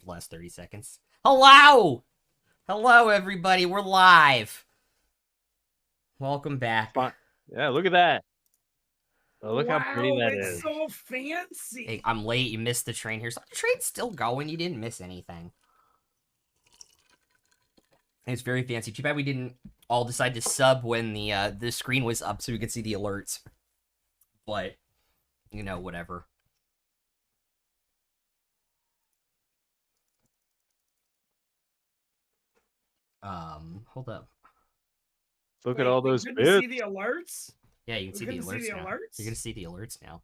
the last 30 seconds. Hello! Hello, everybody. We're live. Welcome back. Fun. Yeah, look at that. Oh, look how pretty that it's is. so fancy. Hey, I'm late. You missed the train here. So the train's still going. You didn't miss anything. It's very fancy. Too bad we didn't all decide to sub when the screen was up so we could see the alerts. But, you know, whatever. Hold up. Look at all those bits. bits. See the alerts? Yeah, you can see the alerts now. alerts? You're gonna see the alerts now.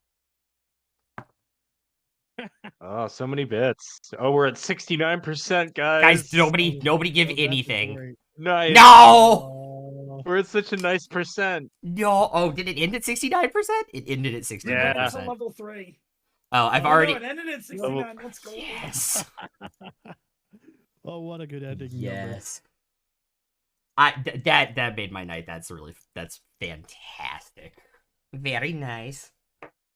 Oh, so many bits. Oh, we're at 69%, Guys, nobody give that's anything. great. Nice. No! We're at such a nice percent. No. Oh, did it end at 69%? It ended at 69%. Yeah. It's a level 3. Oh, I've Oh, already. No, it ended at 69. Let's go. Yes. Oh, what a good ending. Yes. That made my night. That's fantastic. Very nice.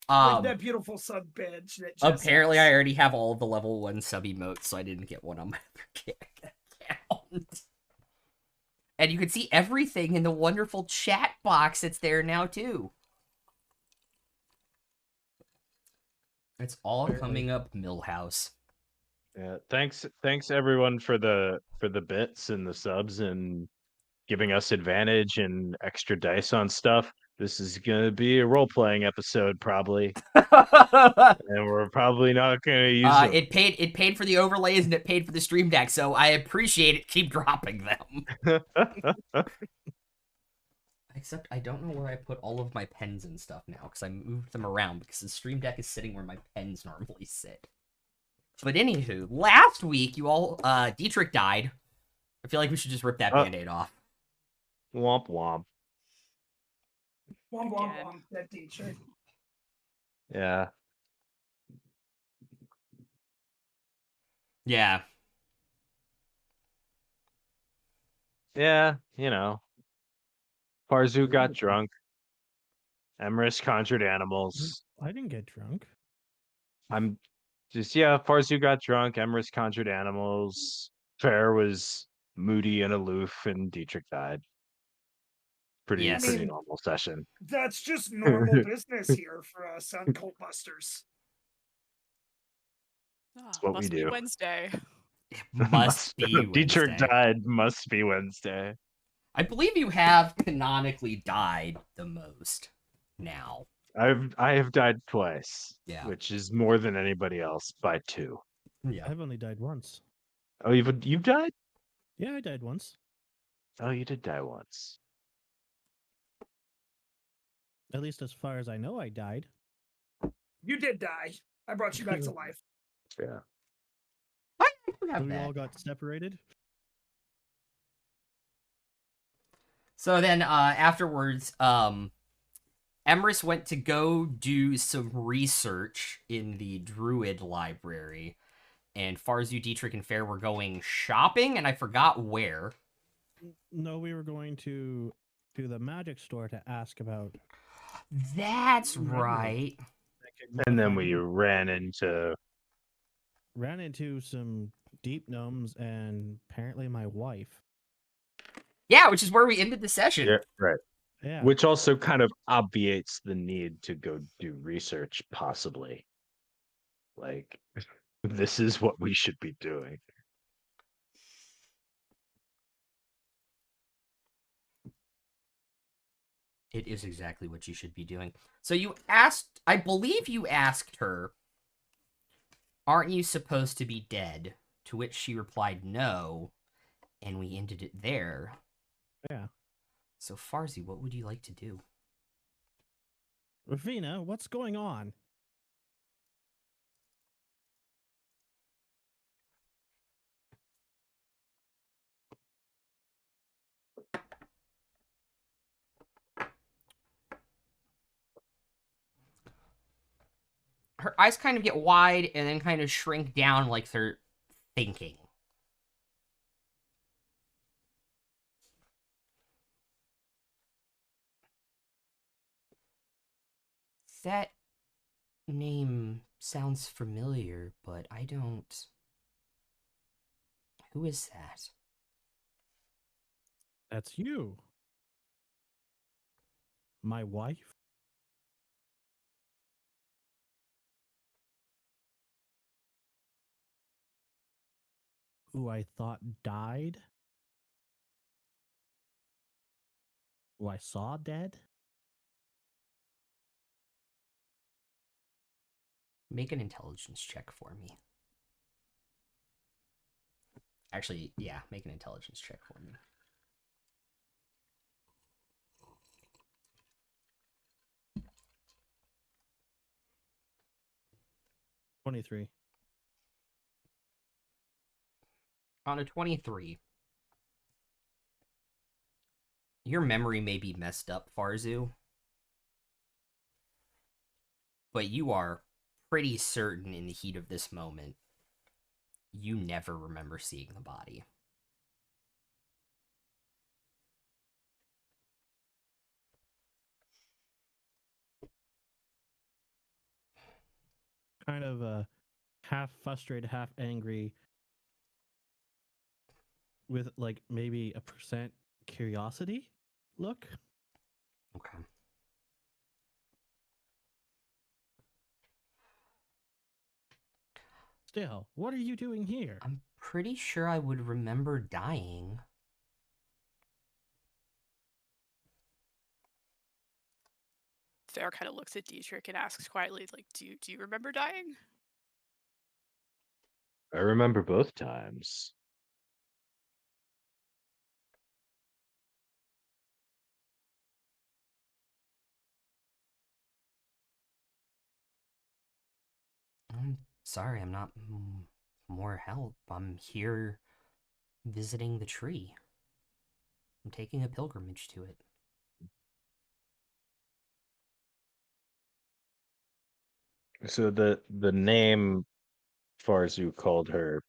Like that beautiful sub badge. That Apparently, I already have all of the level 1 sub emotes, so I didn't get one on my other account. And you can see everything in the wonderful chat box that's there now, too. It's all coming up, Millhouse. Yeah, thanks everyone for the bits and the subs and giving us advantage and extra dice on stuff. This is gonna be a role-playing episode probably. And we're probably not gonna use them. It paid for the overlays and it paid for the stream deck, so I appreciate it. Keep dropping them. Except I don't know where I put all of my pens and stuff now, because I moved them around, because the stream deck is sitting where my pens normally sit. But anywho, last week you all, Dietrich died. I feel like we should just rip that band-aid off. Womp womp. Womp womp womp. That teacher. Yeah. Yeah. Yeah, you know. Farzu got drunk. Emrys conjured animals. I didn't get drunk. I'm just, yeah, Farzu got drunk. Emrys conjured animals. Fair was moody and aloof, and Dietrich died. Pretty normal session. That's just normal business here for us on Cult Busters. That's what we do. Wednesday. It must be Wednesday. Dietrich died. Must be Wednesday. I believe you have canonically died the most now. I have died twice. Yeah. Which is more than anybody else by 2. Yeah. I've only died once. Oh, you've died? Yeah, I died once. Oh, you did die once. At least as far as I know, I died. You did die. I brought you back to life. Yeah. We all got separated. So then, afterwards, Emrys went to go do some research in the Druid library, and Farzu, Dietrich, and Fair were going shopping, and I forgot where. No, we were going to the magic store to ask about. That's right. And then we ran into some deep gnomes and apparently my wife. Yeah, which is where we ended the session. Yeah, right. Yeah. Which also kind of obviates the need to go do research, possibly. Like, this is what we should be doing. It is exactly what you should be doing. So you asked, I believe you asked her, aren't you supposed to be dead? To which she replied, no. And we ended it there. Yeah. So Farzi, what would you like to do? Ravina, what's going on? Her eyes kind of get wide and then kind of shrink down like they're thinking. That name sounds familiar, but I don't Who is that? That's you. My wife? Who I thought died? Who I saw dead? Make an intelligence check for me. Actually, yeah, make an intelligence check for me. $23. On a 23. Your memory may be messed up, Farzu. But you are pretty certain in the heat of this moment, you never remember seeing the body. Kind of half frustrated, half angry, with like maybe a percent curiosity look. Okay. Still, what are you doing here? I'm pretty sure I would remember dying. Fair kind of looks at Dietrich and asks quietly, like, do you remember dying? I remember both times. I'm sorry, I'm not more help. I'm here visiting the tree. I'm taking a pilgrimage to it. So the name Farzu called her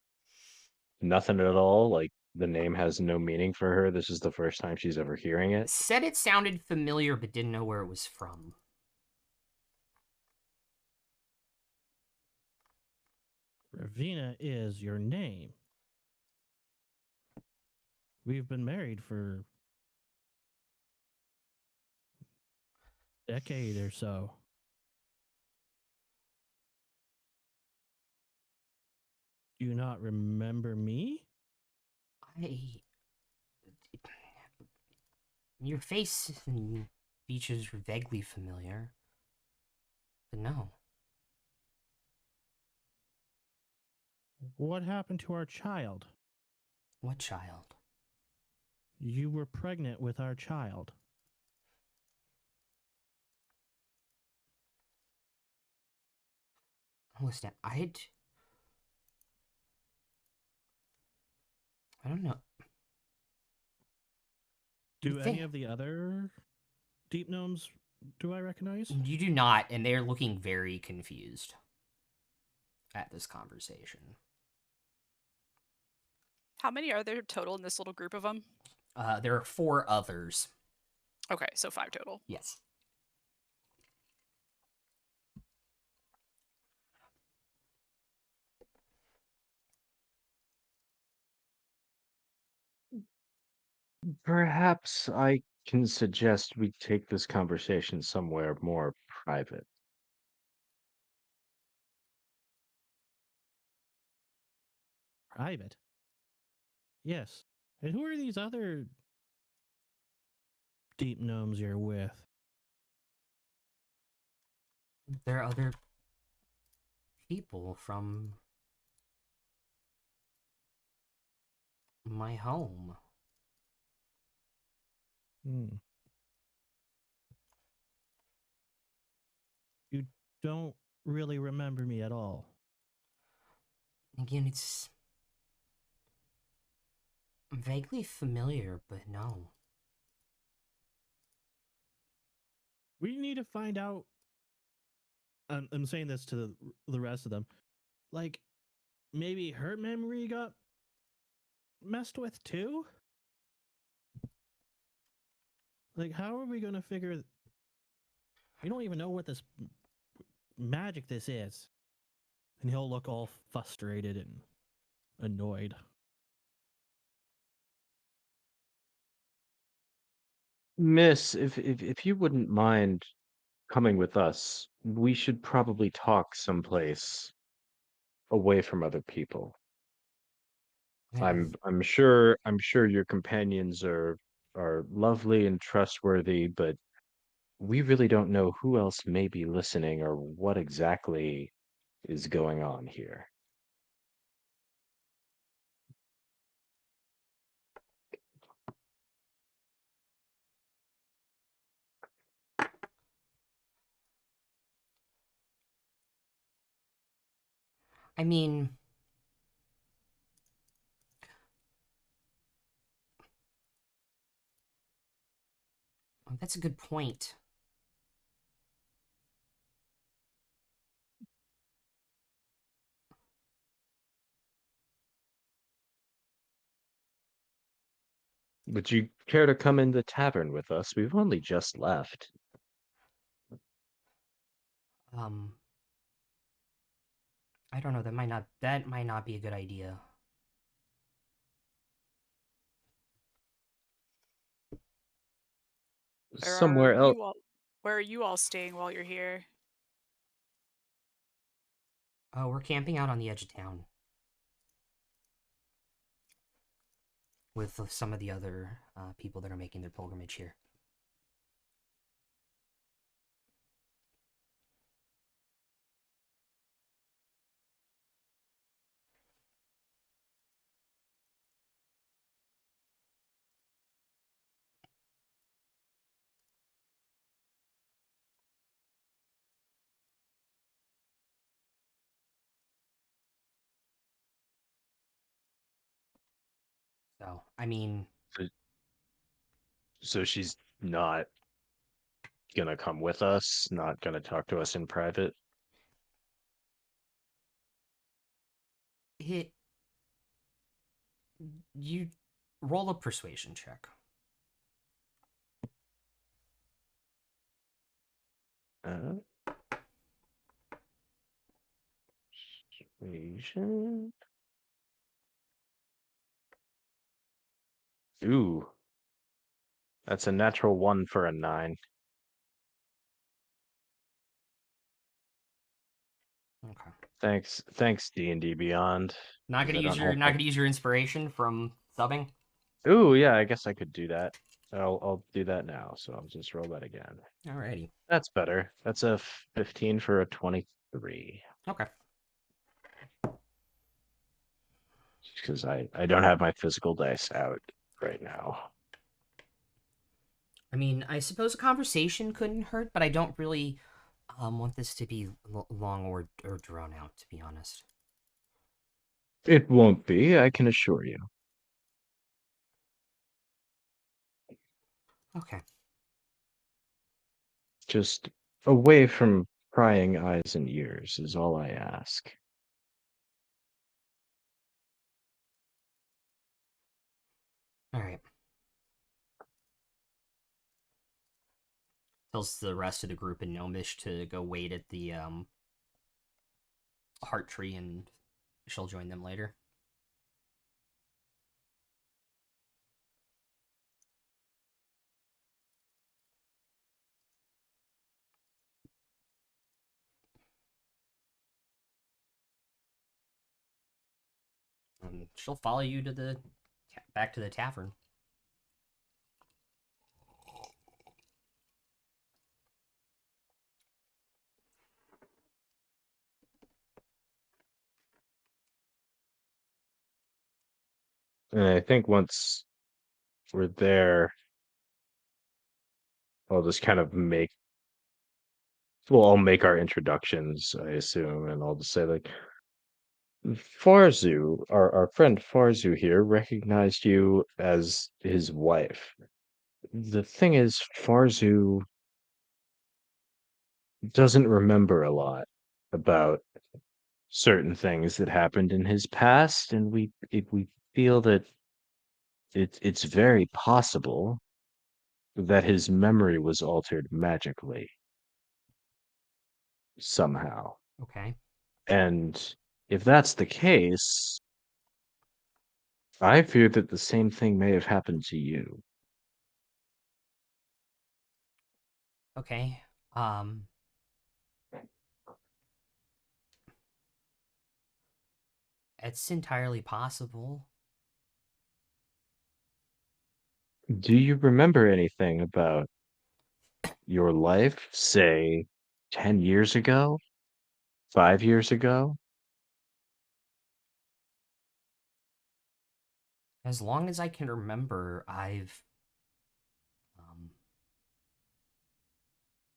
nothing at all. Like the name has no meaning for her. This is the first time she's ever hearing it. Said it sounded familiar, but didn't know where it was from. Ravina is your name. We've been married for a decade or so. Do you not remember me? Your face and features are vaguely familiar. But no. What happened to our child? What child? You were pregnant with our child. Listen, I don't know. Do any of the other deep gnomes do I recognize? You do not, and they're looking very confused at this conversation. How many are there total in this little group of them? There are 4 others. Okay, so 5 total. Yes. Perhaps I can suggest we take this conversation somewhere more private. Private. Yes. And who are these other deep gnomes you're with? There are other people from my home. Hmm. You don't really remember me at all. Again, it's vaguely familiar, but no. We need to find out. I'm saying this to the rest of them. Like, maybe her memory got messed with too? Like, how are we going to figure... We don't even know what this magic this is. And he'll look all frustrated and annoyed. Miss, if you wouldn't mind coming with us, we should probably talk someplace away from other people. Yeah. I'm sure your companions are lovely and trustworthy, but we really don't know who else may be listening or what exactly is going on here. I mean, that's a good point. Would you care to come in the tavern with us? We've only just left. Um, I don't know. That might not be a good idea. Where Somewhere are else. you all? Where are you all staying while you're here? Oh, we're camping out on the edge of town with some of the other people that are making their pilgrimage here. So, I mean, So she's not gonna come with us, not gonna talk to us in private. it you roll a persuasion check. Uh, Persuasion. Ooh, that's a natural 1 for a 9. Okay. Thanks, D&D Beyond. Not Is gonna it use your unhelpful? inspiration from subbing. Ooh, yeah, I guess I could do that. I'll do that now. So I'll just roll that again. Alrighty. That's better. That's a 15 for a 23. Okay. Because I don't have my physical dice out right now. I mean, I suppose a conversation couldn't hurt, but I don't really want this to be long or drawn out, to be honest. It won't be, I can assure you. Okay. Just away from prying eyes and ears is all I ask. All right. Tells the rest of the group in Gnomish to go wait at the heart tree, and she'll join them later. And she'll follow you to the back to the tavern. And I think once we're there, I'll just kind of I'll make our introductions, I assume, and I'll just say like, Farzu, our friend Farzu here recognized you as his wife. The thing is, Farzu doesn't remember a lot about certain things that happened in his past, and we feel that it's very possible that his memory was altered magically somehow. Okay. And if that's the case, I fear that the same thing may have happened to you. Okay. It's entirely possible. Do you remember anything about your life, say, 10 years ago, 5 years ago? As long as I can remember, I've um,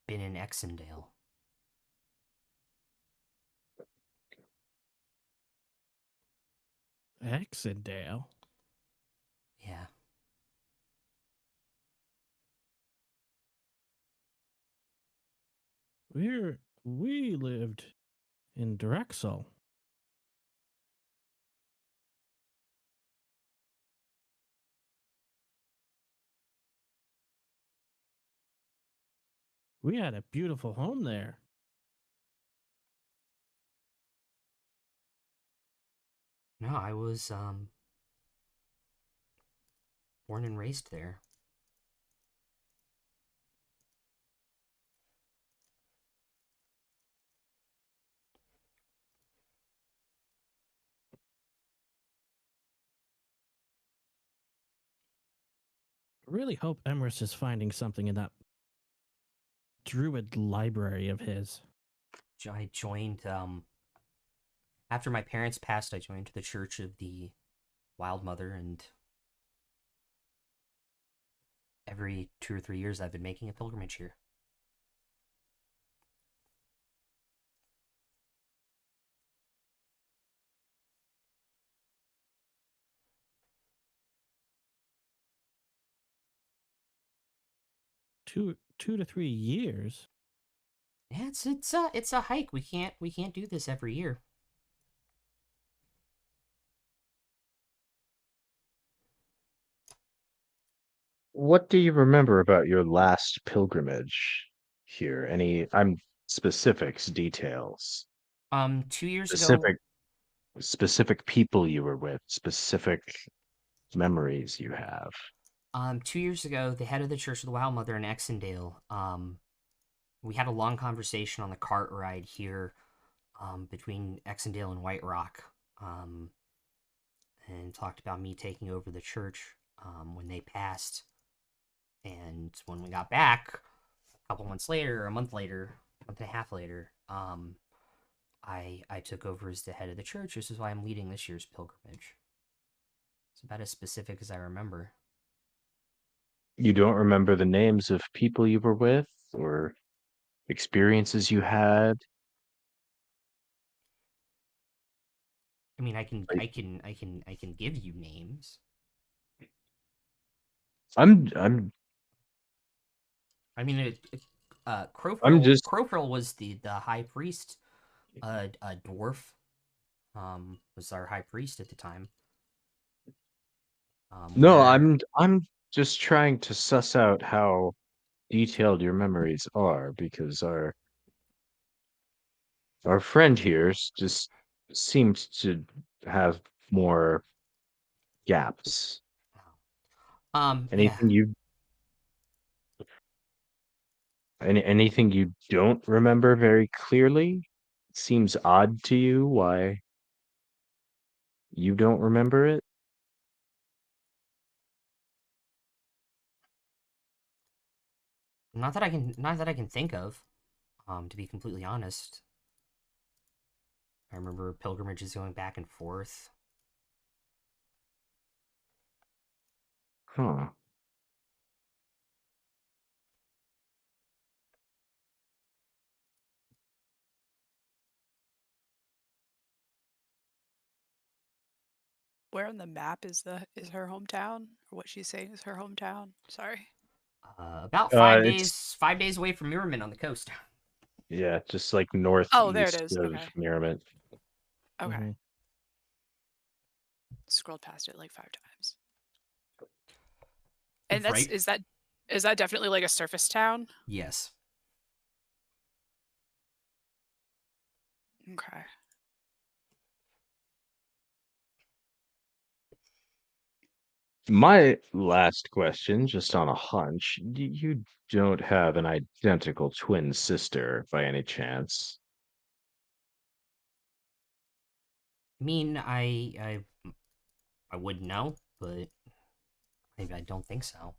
been in Exendale. Exendale. Yeah. We lived in Drexel. We had a beautiful home there. No, I was born and raised there. I really hope Emrys is finding something in that druid library of his. I joined after my parents passed, I joined the Church of the Wild Mother, and every 2 or 3 years I've been making a pilgrimage here. Two to 3 years. Yeah, it's a hike. We can't do this every year. What do you remember about your last pilgrimage here? I'm specifics, details, 2 years ago, specific specific people you were with, specific memories you have. 2 years ago, the head of the Church of the Wild Mother in Exendale, we had a long conversation on the cart ride here, between Exendale and White Rock, and talked about me taking over the church, when they passed. And when we got back, a couple months later, a month later, month and a half later, I took over as the head of the church. This is why I'm leading this year's pilgrimage. It's about as specific as I remember. You don't remember the names of people you were with or experiences you had? I mean, I can, Like, I can, I can, I can give you names. I'm I mean, I'm Crowfrill, just Crowfrill was the high priest. A dwarf, was our high priest at the time. no, Where I'm just trying to suss out how detailed your memories are because our friend here just seems to have more gaps. Yeah. Anything you anything you don't remember very clearly? Seems odd to you why you don't remember it? Not that I can think of. To be completely honest, I remember pilgrimages going back and forth. Huh. Where on the map is her hometown, or what she's saying is her hometown? Sorry. About five It's days, 5 days away from Mirrorman on the coast. yeah, just like Oh, there it northeast is. of Okay. Merriman. Okay. Mhm. Scrolled past it like 5 times. And that's Right? is that definitely like a surface town? Yes. Okay. My last question, just on a hunch, you don't have an identical twin sister by any chance? I mean, I would know, but I don't think so.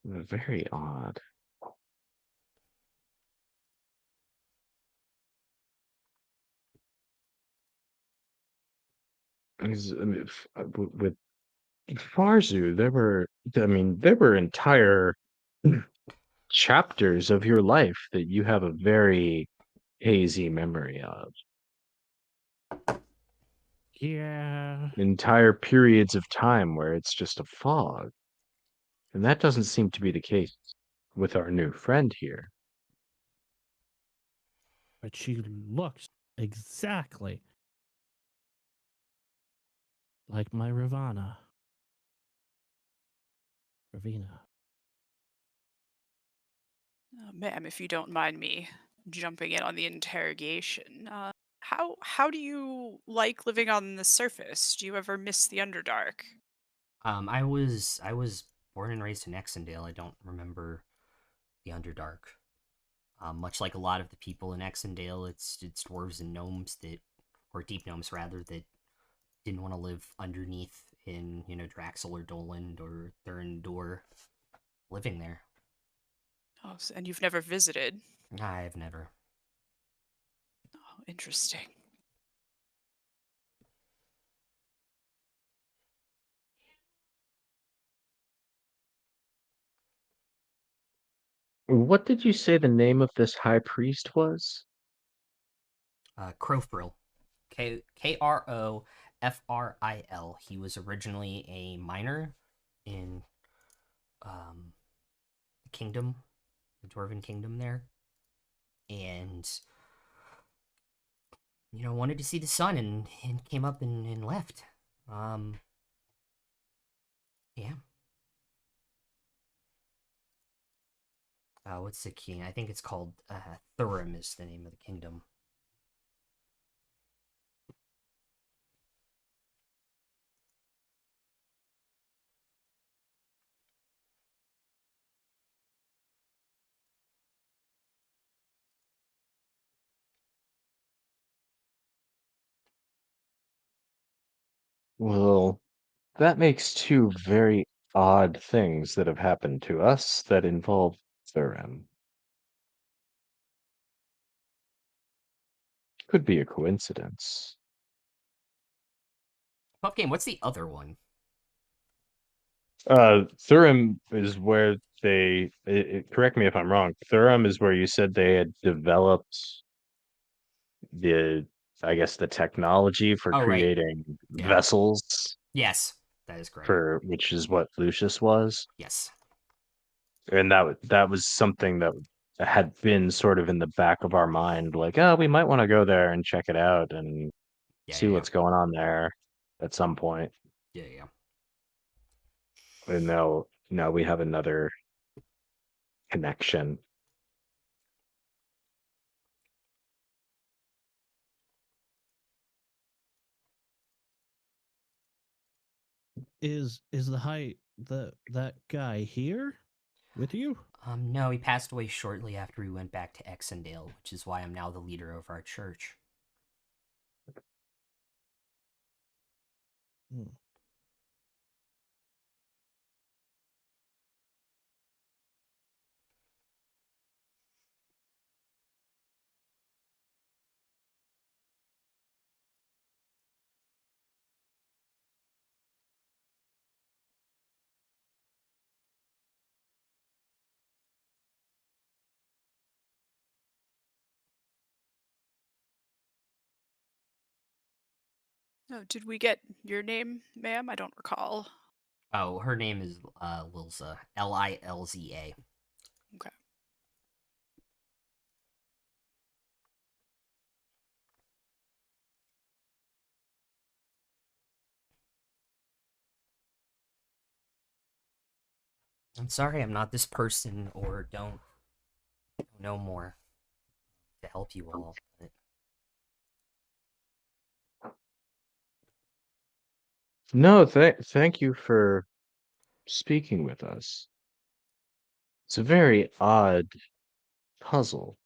Very odd. Because, I mean, with Farzu, there were entire chapters of your life that you have a very hazy memory of. Yeah. Entire periods of time where it's just a fog. And that doesn't seem to be the case with our new friend here. But she looks exactly like my Ravana. Ravina. Ma'am, if you don't mind me jumping in on the interrogation, how do you like living on the surface? Do you ever miss the Underdark? I was born and raised in Exendale. I don't remember the Underdark. Much like a lot of the people in Exendale, it's dwarves and gnomes that, or deep gnomes rather, that didn't want to live underneath in Draxel or Doland or Thurendor, living there. Oh, and you've never visited? I've never. Oh, interesting. What did you say the name of this high priest was? Crofril. Krofril. He was originally a miner in the kingdom, the Dwarven kingdom there, and wanted to see the sun and came up and left. Yeah. What's the king? I think it's called Thurim is the name of the kingdom. Well, that makes two very odd things that have happened to us that involve Thurim. Could be a coincidence. Pup game. What's the other one? Thurim is where correct me if I'm wrong. Thurim is where you said they had developed the, I guess, the technology for Oh, right. creating Yeah. vessels Yes, that is correct. for which is what Lucius was. Yes. And that was something that had been sort of in the back of our mind, like, oh, we might want to go there and check it out and Yeah. see Yeah. what's going on there at some point. Yeah. Yeah. And now we have another connection. Is that guy here with you? No, he passed away shortly after we went back to Exendale, which is why I'm now the leader of our church. Hmm. Oh, did we get your name, ma'am? I don't recall. Oh, her name is Lilza. Lilza. Okay. I'm sorry I'm not this person or don't know more to help you all. But No, thank you for speaking with us. It's a very odd puzzle.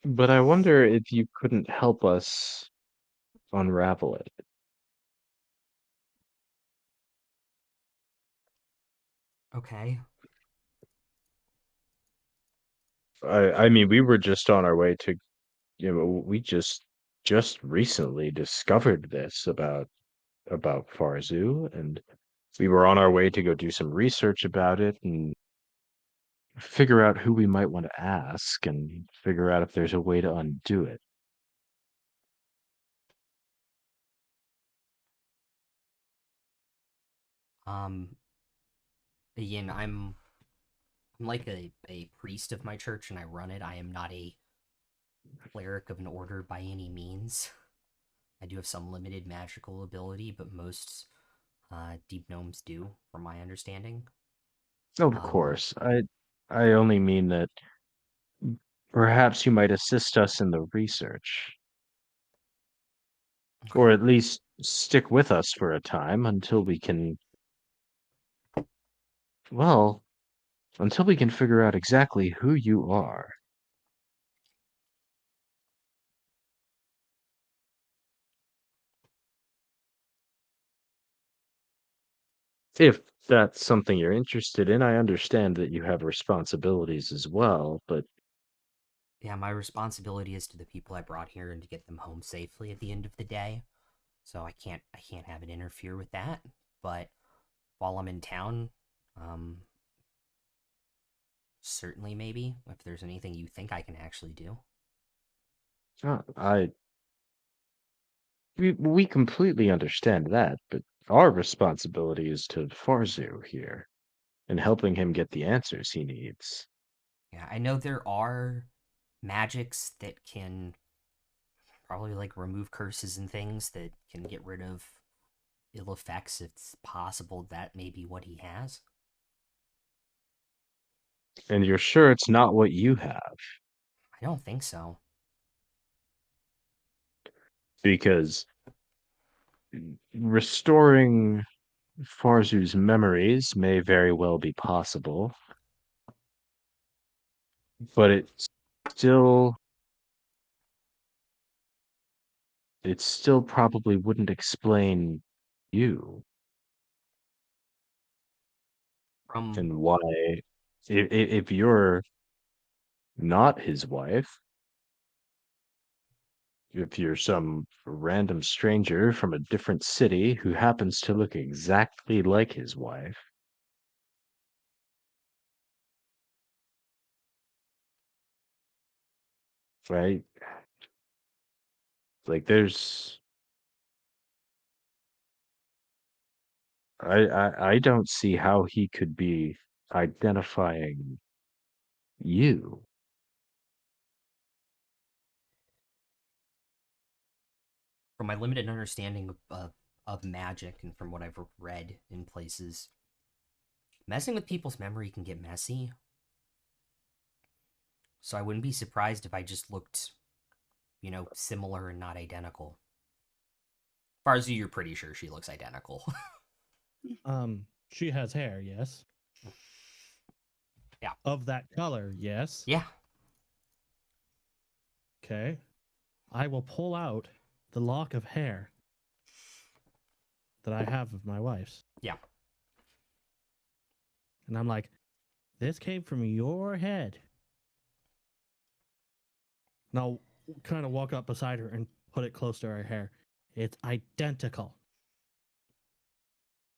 But I wonder if you couldn't help us unravel it. Okay. I mean, we were just on our way to, we just recently discovered this about Farzu, and we were on our way to go do some research about it and figure out who we might want to ask and figure out if there's a way to undo it. Um, Ian, I'm like a priest of my church and I run it. I am not a cleric of an order by any means. I do have some limited magical ability, but most deep gnomes do, from my understanding. Of Um, course, I only mean that perhaps you might assist us in the research, or at least stick with us for a time until we can, well, until we can figure out exactly who you are. If that's something you're interested in, I understand that you have responsibilities as well, but yeah, my responsibility is to the people I brought here and to get them home safely at the end of the day. So I can't have it interfere with that. But while I'm in town, um, certainly maybe if there's anything you think I can actually do. I we completely understand that, but our responsibility is to Farzu here and helping him get the answers he needs. Yeah, I know there are magics that can probably like remove curses and things that can get rid of ill effects. It's possible that may be what he has. And you're sure it's not what you have, I don't think so. because restoring Farzu's memories may very well be possible, but still it still probably wouldn't explain you From and why if you're not his wife, if you're some random stranger from a different city who happens to look exactly like his wife, right? Like I don't see how he could be identifying you. from my limited understanding of magic and from what I've read in places, messing with people's memory can get messy. So I wouldn't be surprised if I just looked, similar and not identical. Farzu, you're pretty sure she looks identical. She has hair, yes. Yeah. Of that color, yes. Yeah. Okay. I will pull out the lock of hair that I have of my wife's. Yeah. And I'm like, this came from your head. And I'll kind of walk up beside her and put it close to her hair. It's identical.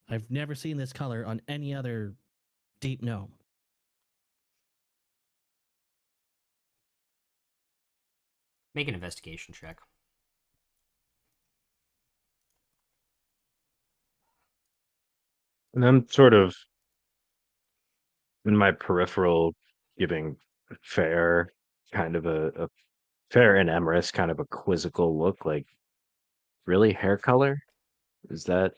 I've never seen this color on any other deep gnome. Make an investigation check. And I'm sort of in my peripheral giving fair kind of a fair and Emrys kind of a quizzical look, like, really, hair color? Is that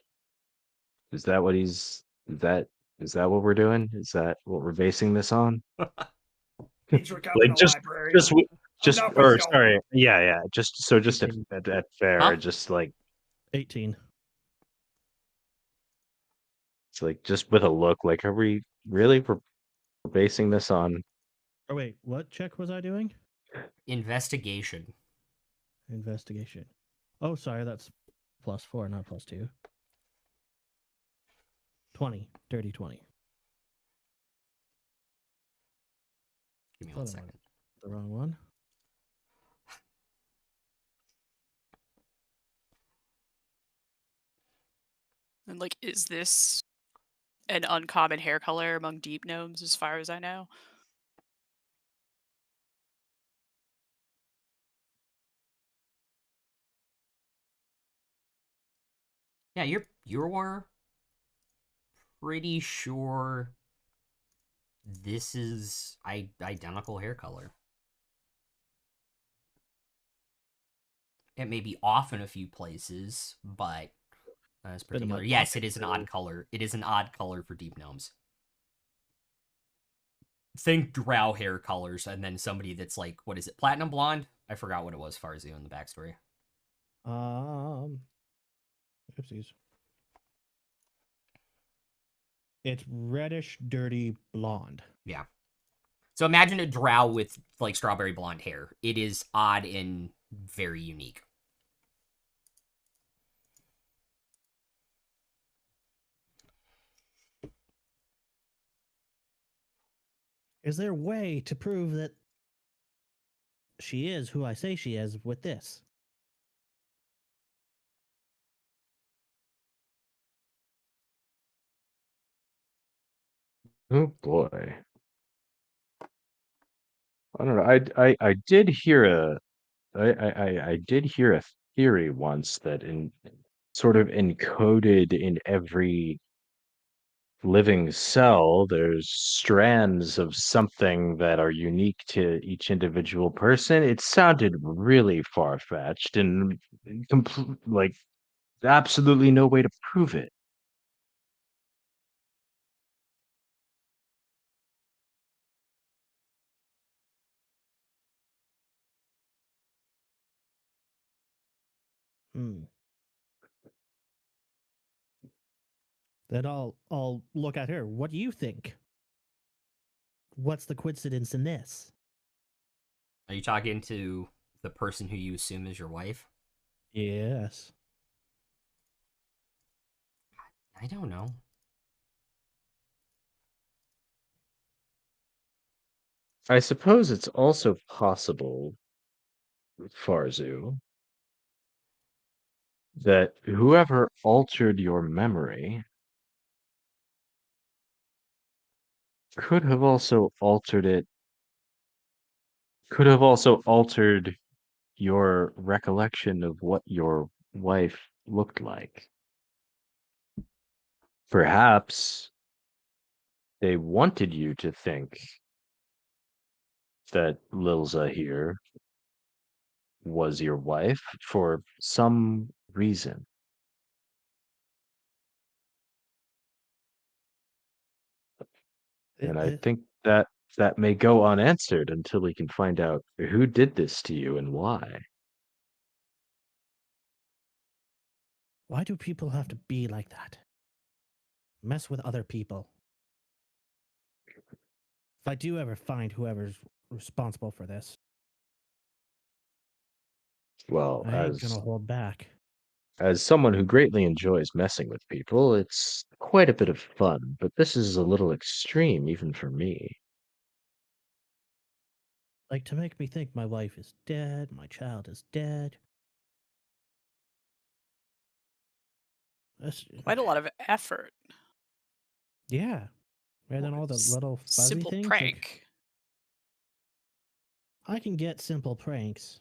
what is that Is that what we're doing? Is that what we're basing this on? Dietrich, I'm in Like the just library. just I'm just not with or y'all. sorry, yeah. Just at, 18. at fair, Huh? just like 18. it's like just with a look, like are we really we're basing this on Oh wait, what check was I doing? Investigation. Investigation. Oh, sorry, that's +4, not +2. 20. Dirty 20. Give me Thought one I second. marked the wrong one. And like, is this an uncommon hair color among deep gnomes, as far as I know? Yeah, you're pretty sure this is identical hair color. It may be off in a few places, but as Been in my particular, yes, pocket it is an for- odd color. It is an odd color for deep gnomes. Think drow hair colors, and then somebody that's like, what is it, platinum blonde? I forgot what it was, Farzio, in the backstory. Oopsies. It's reddish, dirty blonde. Yeah. So imagine a drow with like strawberry blonde hair. It is odd and very unique. Is there a way to prove that she is who I say she is with this? oh boy. I don't know. I did hear I did hear a theory once that in sort of encoded in every living cell, there's strands of something that are unique to each individual person. It sounded really far-fetched and like absolutely no way to prove it. Hmm. Then I'll look at her. What do you think? What's the coincidence in this? Are you talking to the person who you assume is your wife? Yes. I don't know. I suppose it's also possible, Farzu, that whoever altered your memory could have also altered your recollection of what your wife looked like. Perhaps they wanted you to think that Lilza here was your wife for some reason. And I think that that may go unanswered until we can find out who did this to you and why. Why do people have to be like that? Mess with other people. If I do ever find whoever's responsible for this, Well, I ain't gonna hold back. as someone who greatly enjoys messing with people, it's quite a bit of fun, but this is a little extreme even for me. Like to make me think my wife is dead, my child is dead. That's, Quite a lot of effort. yeah. Rather than all the little fuzzy Simple things. Like, prank. I can get simple pranks.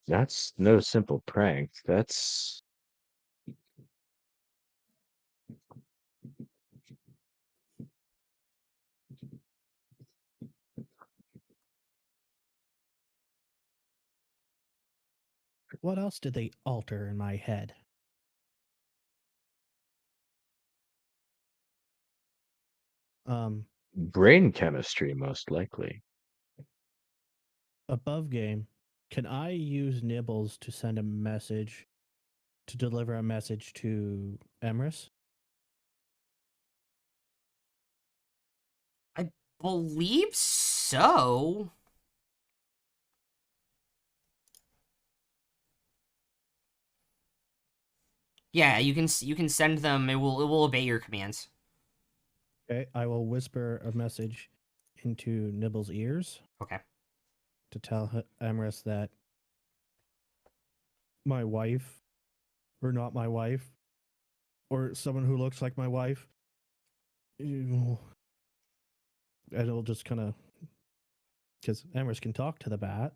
That's no simple prank. That's What else did they alter in my head? Brain chemistry, most likely. Above game, can I use Nibbles to send a message, to deliver a message to Emrys? I believe so. Yeah, you can send them. It will obey your commands. Okay, I will whisper a message into Nibbles' ears Okay. to tell Emrys that my wife, or not my wife, or someone who looks like my wife, and it'll just kind of, because Emrys can talk to the bat,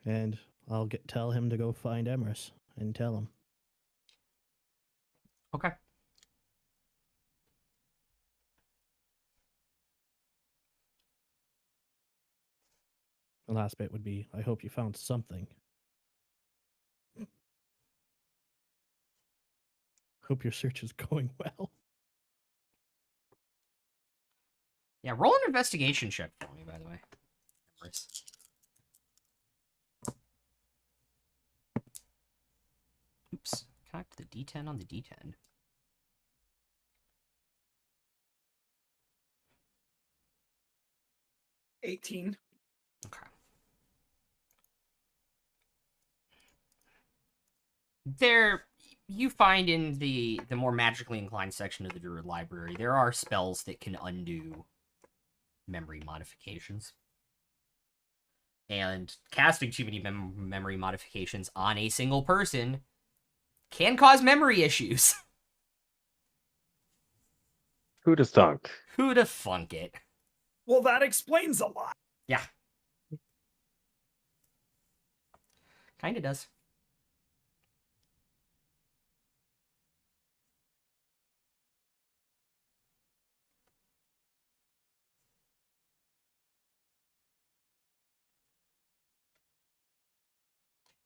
and I'll tell him to go find Emrys and tell him. Okay. The last bit would be, I hope you found something. Hope your search is going well. Yeah, roll an investigation check for me, by the way. Emrys. Oops. Connect the D10 on the D10. $18. Okay. There, you find in the more magically inclined section of the Druid Library, there are spells that can undo memory modifications. And casting too many memory modifications on a single person can cause memory issues. Who'd have thunk? Who'da thunk it? Well, that explains a lot. Yeah. Kinda does.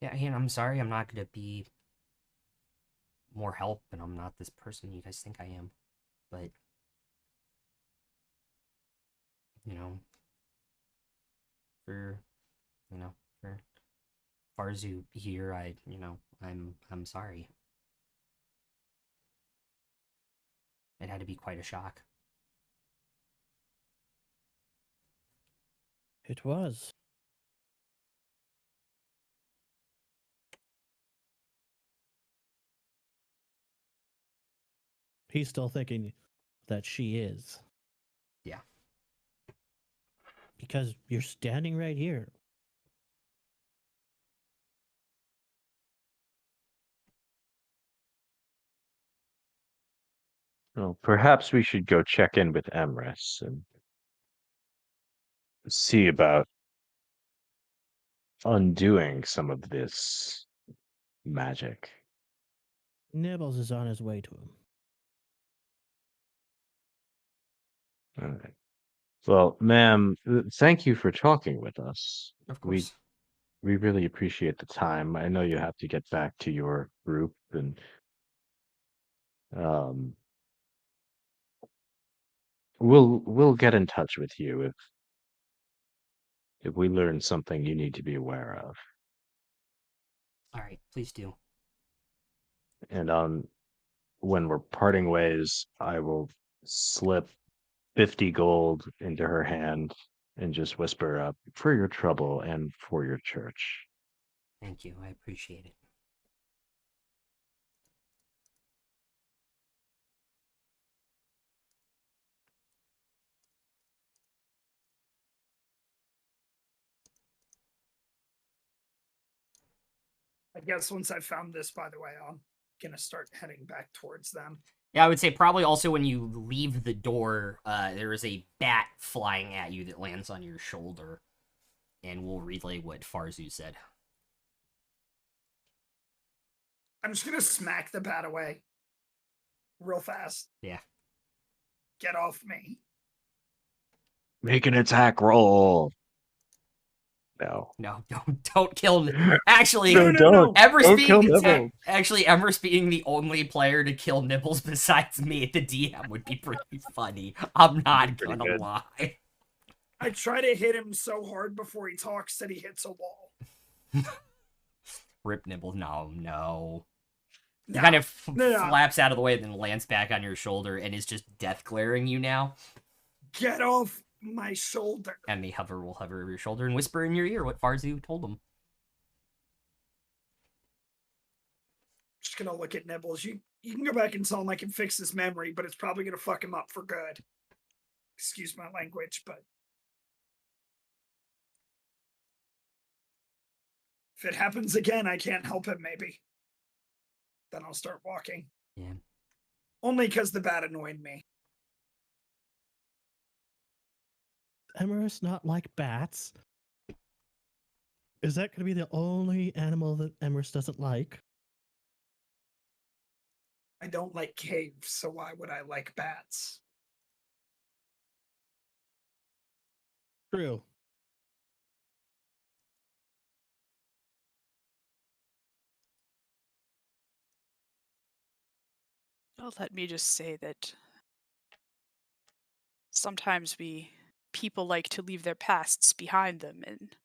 Yeah, and I'm sorry, I'm not gonna be more help, and I'm not this person you guys think I am. But, you know, for Farzu here, I'm sorry. It had to be quite a shock. It was. He's still thinking that she is. Yeah. Because you're standing right here. Well, perhaps we should go check in with Emrys and see about undoing some of this magic. Nibbles is on his way to him. All right. Well, ma'am, thank you for talking with us. Of course. We really appreciate the time. I know you have to get back to your group, and um, we'll get in touch with you if we learn something you need to be aware of. All right, please do. And when we're parting ways, I will slip 50 gold into her hand and just whisper, for your trouble and for your church. Thank you. I appreciate it. I guess once I found this, by the way, I'm gonna start heading back towards them. Yeah, I would say probably also when you leave the door, there is a bat flying at you that lands on your shoulder. And we'll relay what Farzu said. I'm just gonna smack the bat away. Real fast. Yeah. Get off me. Make an attack roll. No. No, don't kill. Actually, No, don't. Emrys Don't kill being Nibbles. actually Emrys being the only player to kill Nibbles besides me, the DM, would be pretty funny. I'm not Pretty gonna good. lie. I try to hit him so hard before he talks that he hits a wall. Rip Nibbles. No. He No, kind of no. flaps out of the way, then lands back on your shoulder and is just death glaring you now. Get off my shoulder. And the hover will hover over your shoulder and whisper in your ear what Farzu told him. Just gonna look at Nibbles. You can go back and tell him I can fix his memory, but it's probably gonna fuck him up for good. Excuse my language, but if it happens again, I can't help it, maybe. Then I'll start walking. Yeah. Only because the bat annoyed me. Emrys not like bats? Is that going to be the only animal that Emrys doesn't like? I don't like caves, so why would I like bats? True. Well, let me just say that sometimes people like to leave their pasts behind them and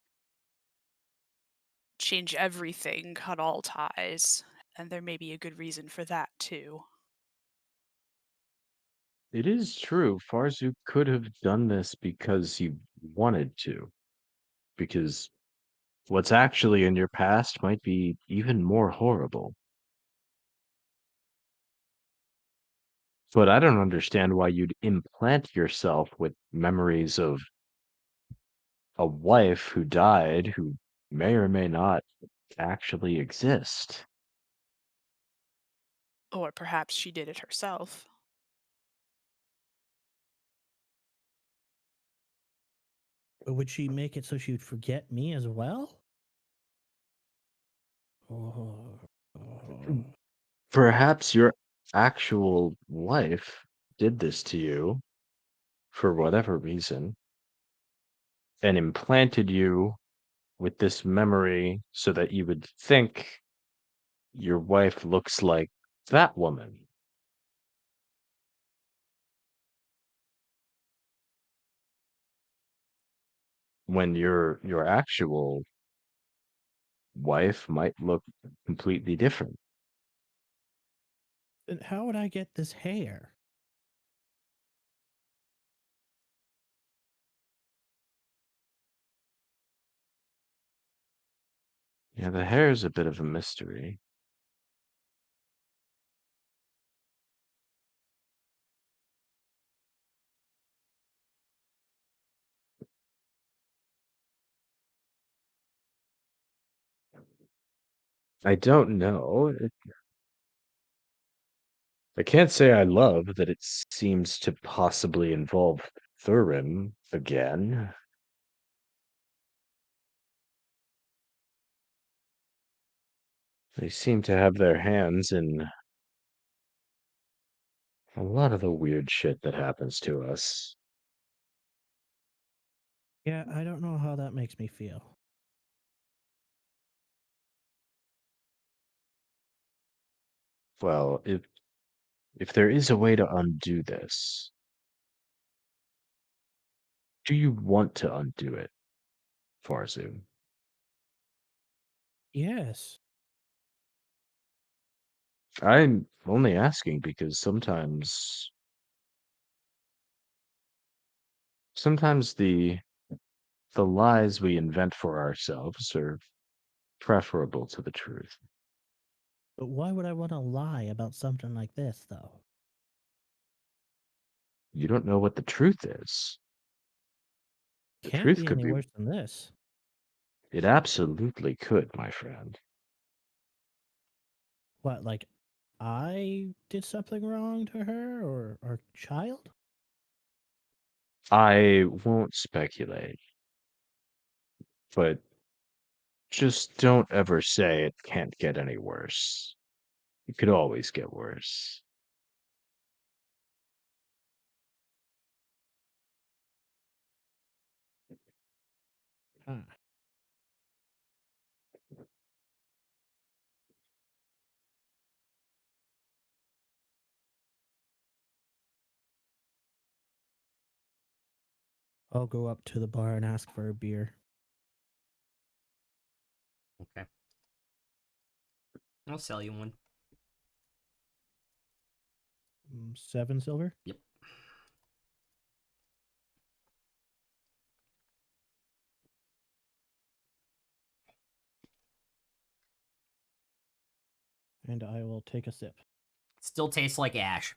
change everything, cut all ties, and there may be a good reason for that too. It is true. Farzu could have done this because he wanted to. Because what's actually in your past might be even more horrible. But I don't understand why you'd implant yourself with memories of a wife who died who may or may not actually exist. Or perhaps she did it herself. But would she make it so she would forget me as well? Oh. Perhaps your actual wife did this to you for whatever reason and implanted you with this memory so that you would think your wife looks like that woman. When your actual wife might look completely different. Then how would I get this hair? Yeah, the hair is a bit of a mystery. I don't know. I can't say I love that it seems to possibly involve Thurin again. They seem to have their hands in a lot of the weird shit that happens to us. Yeah, I don't know how that makes me feel. Well, if there is a way to undo this, do you want to undo it, Farzu? Yes. I'm only asking because sometimes the lies we invent for ourselves are preferable to the truth. But why would I want to lie about something like this, though? You don't know what the truth is. The Can't truth be could any be, worse than this. it absolutely could, my friend. What, like I did something wrong to her or our child? I won't speculate, but just don't ever say it can't get any worse. It could always get worse. Huh. I'll go up to the bar and ask for a beer. Okay. I'll sell you one. 7 silver. Yep. And I will take a sip. Still tastes like ash.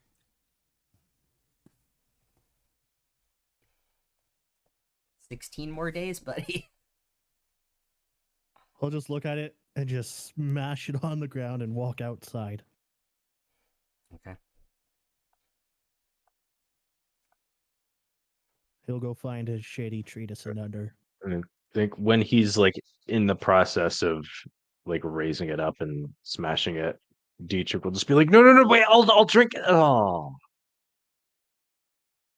"16 more days, buddy." I'll just look at it and just smash it on the ground and walk outside. Okay. He'll go find his shady treatise and under. And I think when he's like in the process of like raising it up and smashing it, Dietrich will just be like, "No, no, no, wait, I'll drink it." Oh,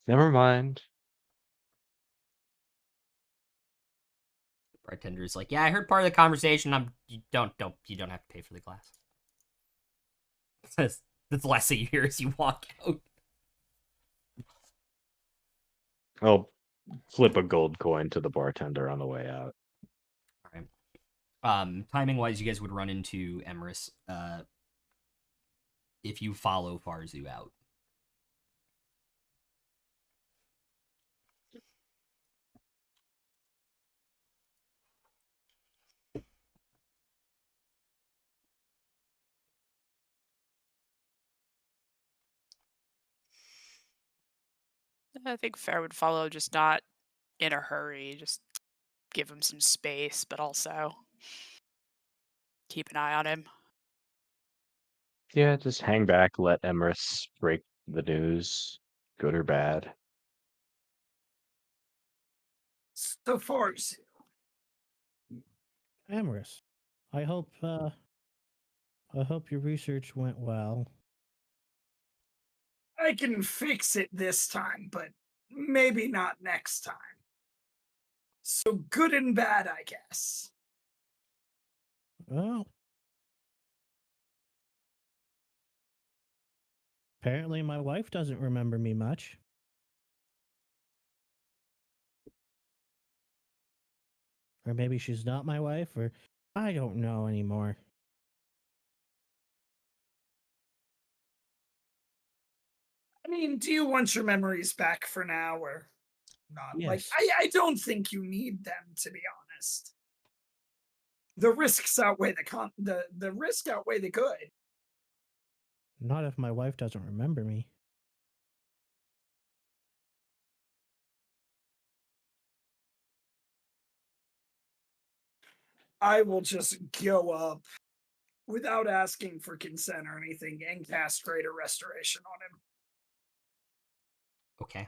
never mind. Bartender's like, "Yeah, I heard part of the conversation. You don't have to pay for the glass." That's the last thing you hear as you walk out. I'll flip a gold coin to the bartender on the way out. All right. Timing wise, you guys would run into Emrys if you follow Farzu out. I think Fair would follow, just not in a hurry. Just give him some space, but also keep an eye on him. Yeah, just hang back, let Emrys break the news, good or bad. So Farzu. Amorous. I hope your research went well. I can fix it this time, but maybe not next time. So good and bad, I guess. Well, apparently my wife doesn't remember me much. Or maybe she's not my wife, or I don't know anymore. I mean, do you want your memories back for now or not? Like, Yes. I don't think you need them, to be honest. The risks outweigh the risk outweigh the good. Not if my wife doesn't remember me. I will just go up without asking for consent or anything and cast Greater Restoration on him. Okay.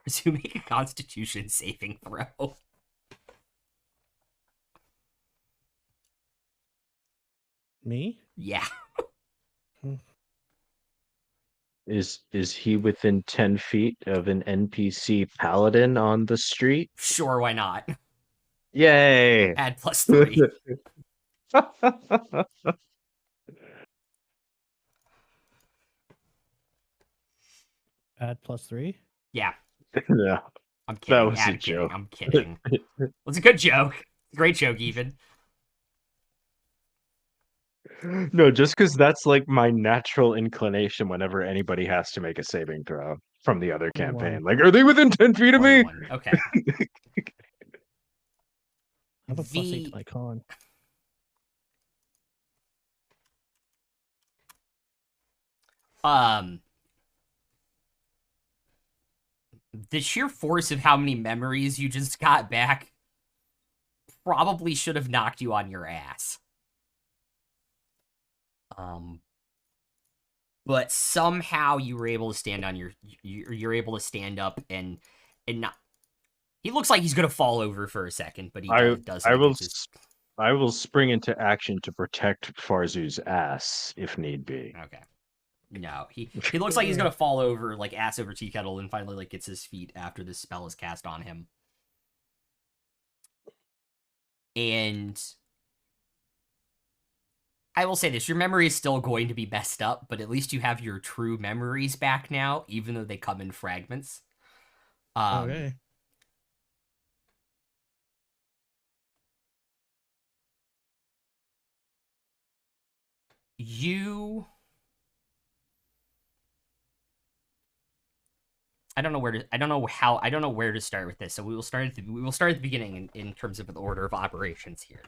Farzu, make a Constitution saving throw. Me? Yeah. Is he within 10 feet of an NPC paladin on the street? Sure, why not? Yay! Add +3. Add +3? Yeah. Yeah, I'm kidding. was a Kidding. joke. I'm kidding. It was a good joke. Great joke, even. No, just because that's like my natural inclination whenever anybody has to make a saving throw from the other 21. campaign. Like, are they within 10 feet of me? 21. Okay. I have a +8 to my con. The sheer force of how many memories you just got back probably should have knocked you on your ass. But somehow you were able to stand on you're able to stand up and not. He looks like he's gonna fall over for a second, but he doesn't. I will spring into action to protect Farzu's ass if need be. Okay. No, he looks like he's gonna fall over, like ass over tea kettle, and finally like gets his feet after this spell is cast on him. And I will say this: your memory is still going to be messed up, but at least you have your true memories back now, even though they come in fragments. Okay. You. I don't know where to. I don't know how. I don't know where to start with this. So we will start at the beginning in terms of the order of operations here.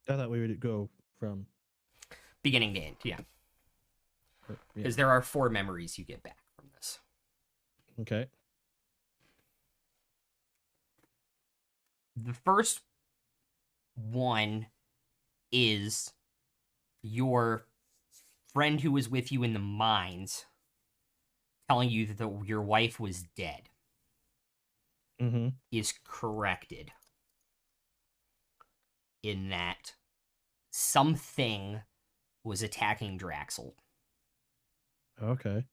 I thought we would go from. Beginning to end, yeah. Yeah. Because there are 4 memories you get back from this. Okay. The first one is your friend who was with you in the mines telling you that your wife was dead Mm-hmm. is corrected in that something was attacking Draxel. Okay.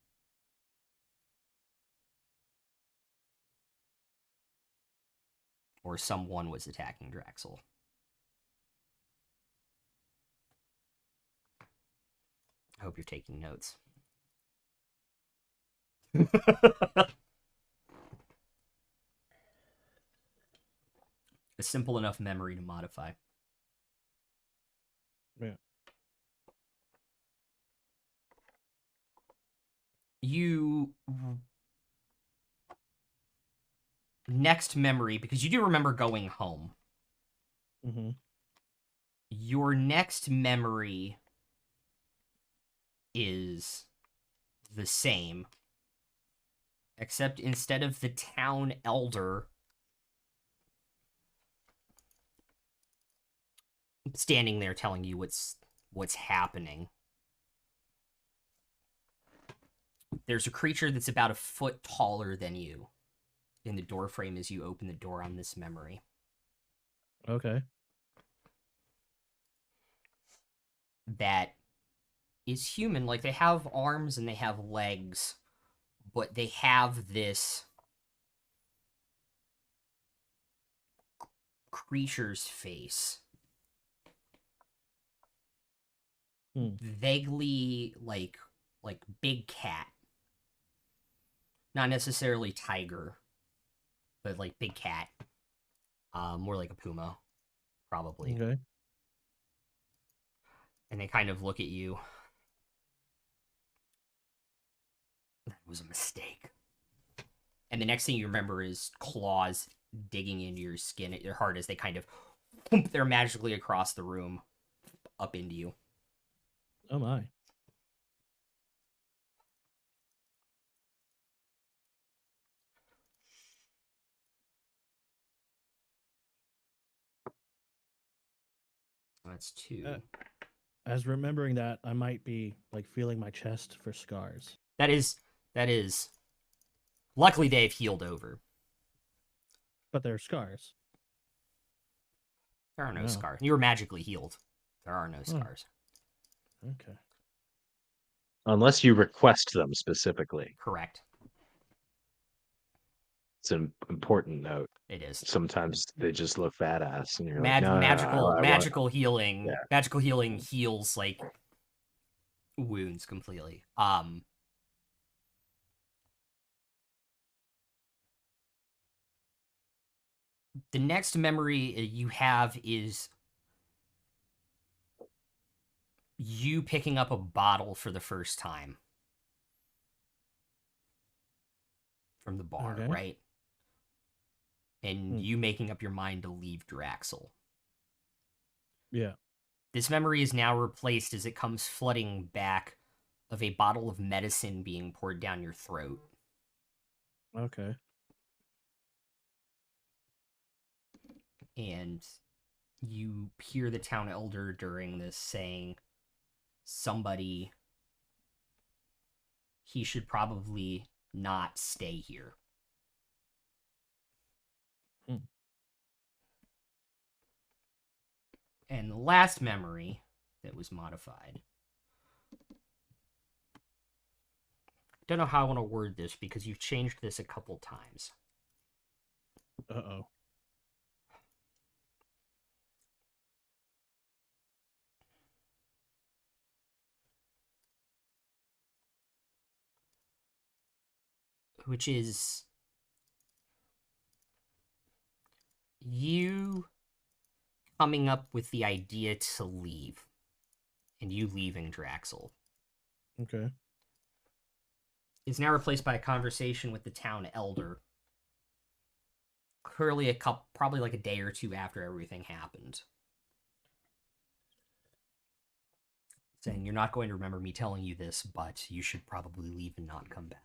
Or someone was attacking Draxel. I hope you're taking notes. A simple enough memory to modify. Yeah. You next memory, because you do remember going home. Mm-hmm. Your next memory is the same, except instead of the town elder standing there telling you what's happening, there's a creature that's about a foot taller than you in the doorframe as you open the door on this memory. Okay. That is human. Like, they have arms and they have legs, but they have this creature's face. Vaguely like big cat. Not necessarily tiger, but like big cat. More like a puma, probably. Okay. And they kind of look at you. That was a mistake. And the next thing you remember is claws digging into your skin at your heart as they kind of pump their magically across the room up into you. Oh my. That's 2. As remembering that, I might be like feeling my chest for scars. That is. Luckily, they've healed over. But they're scars. There are no Wow. scars. You were magically healed. There are no scars. Okay. Unless you request them specifically. Correct. It's an important note. It is. Sometimes they just look badass, and you're like, no, magical healing. Yeah. Magical healing heals like wounds completely. The next memory you have is you picking up a bottle for the first time from the bar, Okay. right? And you making up your mind to leave Draxel. Yeah. This memory is now replaced as it comes flooding back of a bottle of medicine being poured down your throat. Okay. And you hear the town elder during this saying, somebody, he should probably not stay here. And the last memory that was modified. Don't know how I want to word this because you've changed this a couple times. Uh-oh. which is you coming up with the idea to leave, and you leaving Draxel. Okay. Is now replaced by a conversation with the town elder. Clearly, probably like a day or two after everything happened. Saying, you're not going to remember me telling you this, but you should probably leave and not come back.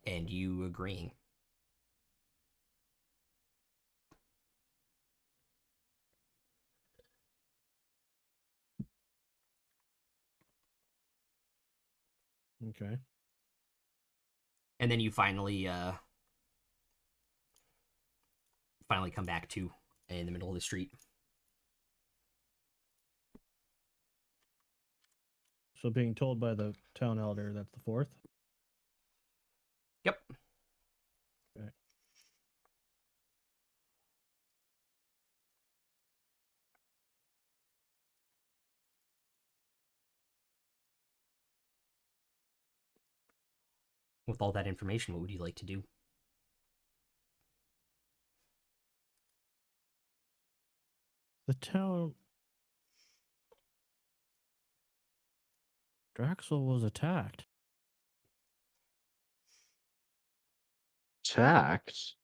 And you agreeing. Okay. And then you finally come back to in the middle of the street. So being told by the town elder that's the 4th? Yep. Okay. With all that information, what would you like to do? The town... Draxel was attacked. Attacked?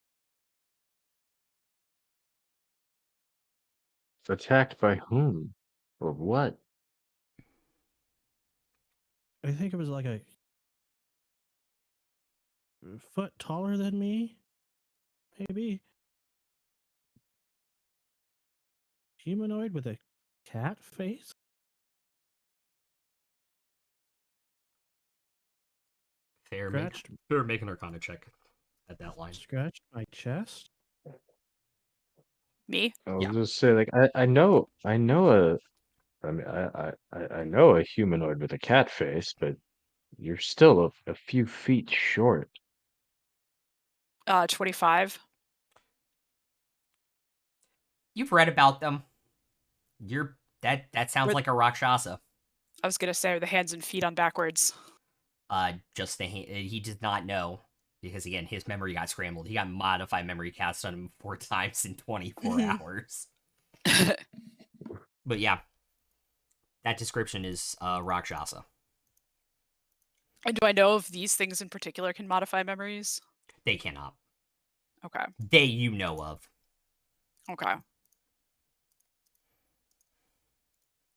Attacked by whom? Or what? I think it was like a foot taller than me, maybe. Humanoid with a cat face? Fair, Scratched, make an Arcana check at that line. scratched my chest? Me? I was Yeah. gonna say, like, I know I know I know a humanoid with a cat face, but you're still a few feet short. 25. You've read about them. That sounds Were- like a Rakshasa. I was gonna say, are the hands and feet on backwards? Just he did not know because again his memory got scrambled. He got modified memory cast on him 4 times in 24 hours. But yeah, that description is Rakshasa. And do I know if these things in particular can modify memories? They cannot. Okay. They you know of. Okay.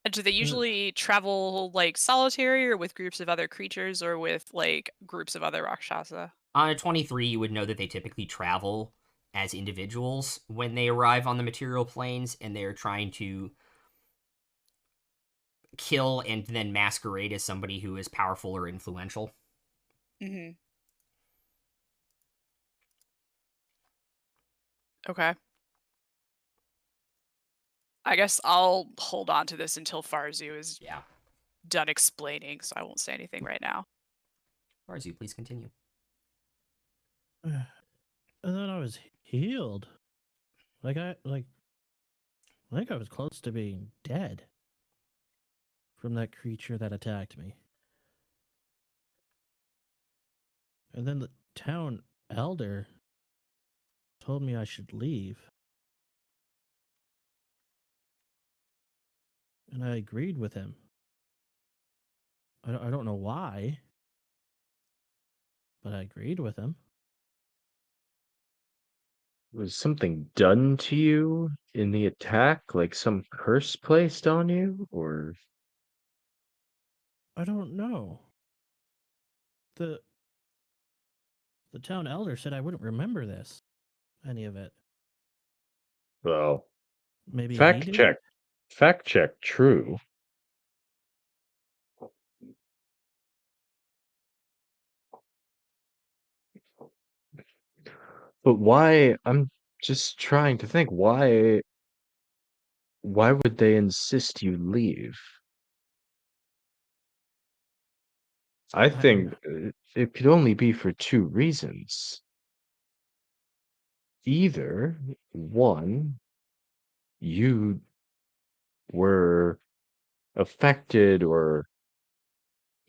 And do they usually travel like solitary or with groups of other creatures or with like groups of other Rakshasa? On a 23, you would know that they typically travel as individuals when they arrive on the material planes and they're trying to kill and then masquerade as somebody who is powerful or influential. Mm-hmm. Okay. I guess I'll hold on to this until Farzu is Yeah. done explaining, so I won't say anything right now. Farzu, please continue. And then I was healed. I think I was close to being dead from that creature that attacked me. And then the town elder told me I should leave. And I agreed with him. I don't know why, but I agreed with him. Was something done to you in the attack? Like some curse placed on you? Or I don't know. The town elder said I wouldn't remember this, any of it. well, Maybe he fact did? check. Fact check true. But why? I'm just trying to think why would they insist you leave? I think it could only be for 2 reasons. Either one, you were affected or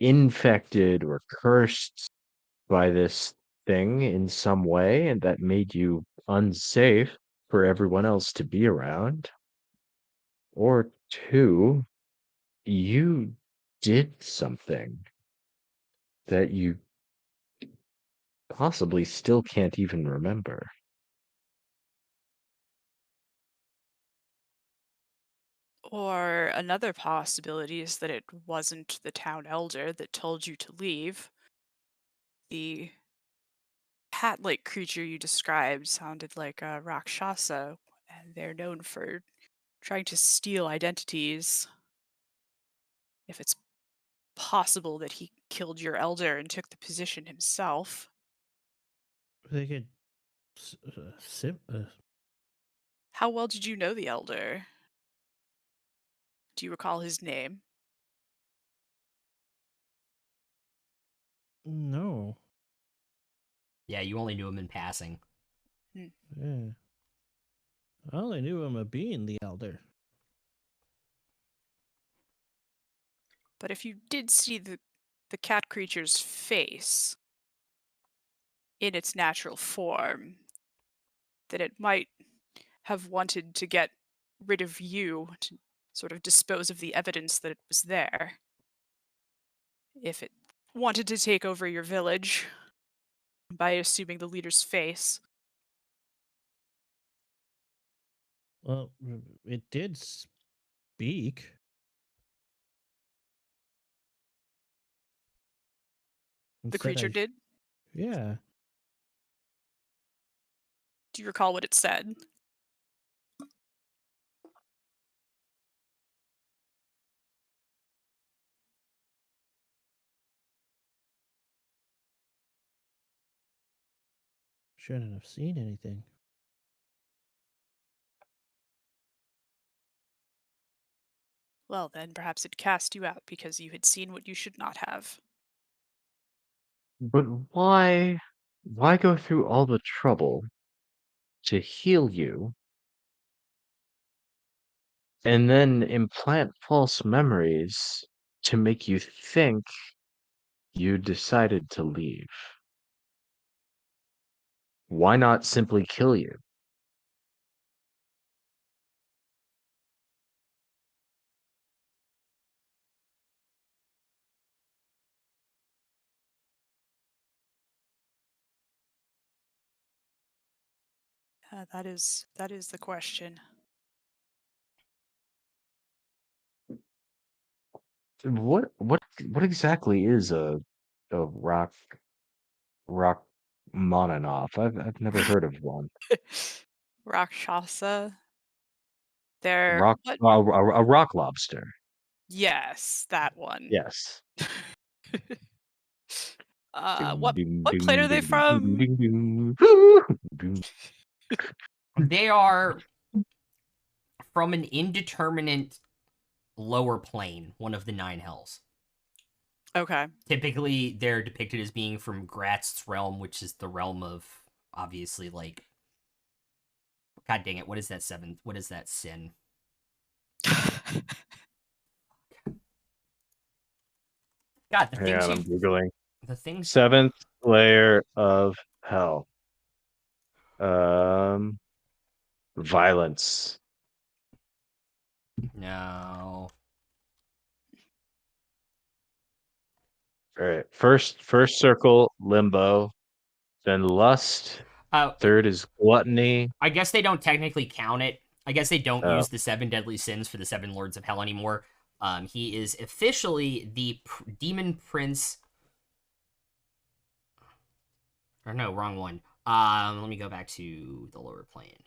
infected or cursed by this thing in some way and that made you unsafe for everyone else to be around. Or two, you did something that you possibly still can't even remember. Or another possibility is that it wasn't the town elder that told you to leave. The cat-like creature you described sounded like a Rakshasa, and they're known for trying to steal identities. If it's possible that he killed your elder and took the position himself. They could How well did you know the elder? Do you recall his name? no. Yeah, you only knew him in passing. Yeah. I only knew him of being the elder. But if you did see the cat creature's face in its natural form, then it might have wanted to get rid of you to sort of dispose of the evidence that it was there. If it wanted to take over your village by assuming the leader's face. Well, it did speak. The creature I, did? yeah. Do you recall what it said? Shouldn't have seen anything. Well, then perhaps it cast you out because you had seen what you should not have. But why go through all the trouble to heal you and then implant false memories to make you think you decided to leave? Why not simply kill you? That is the question. What exactly is a rock Mononov? I've never heard of one. Rakshasa. They're Rock what? a rock lobster. Yes, that one. Yes. What Ding, what plane ding, are they ding, ding, ding, from? ding, ding, ding. Ding. They are from an indeterminate lower plane, one of the nine hells. Okay. Typically, they're depicted as being from Grat's realm, which is the realm of, obviously, like... God dang it, what is that seventh? What is that sin? God, the Hang things on, you... I'm googling. The things... Seventh layer of hell. Violence. No. All right. First circle, limbo. Then lust. Oh, Third is gluttony. I guess they don't technically count it. I guess they don't Oh. use the seven deadly sins for the seven lords of hell anymore. He is officially the demon prince. Or no, wrong one. Let me go back to the lower plane.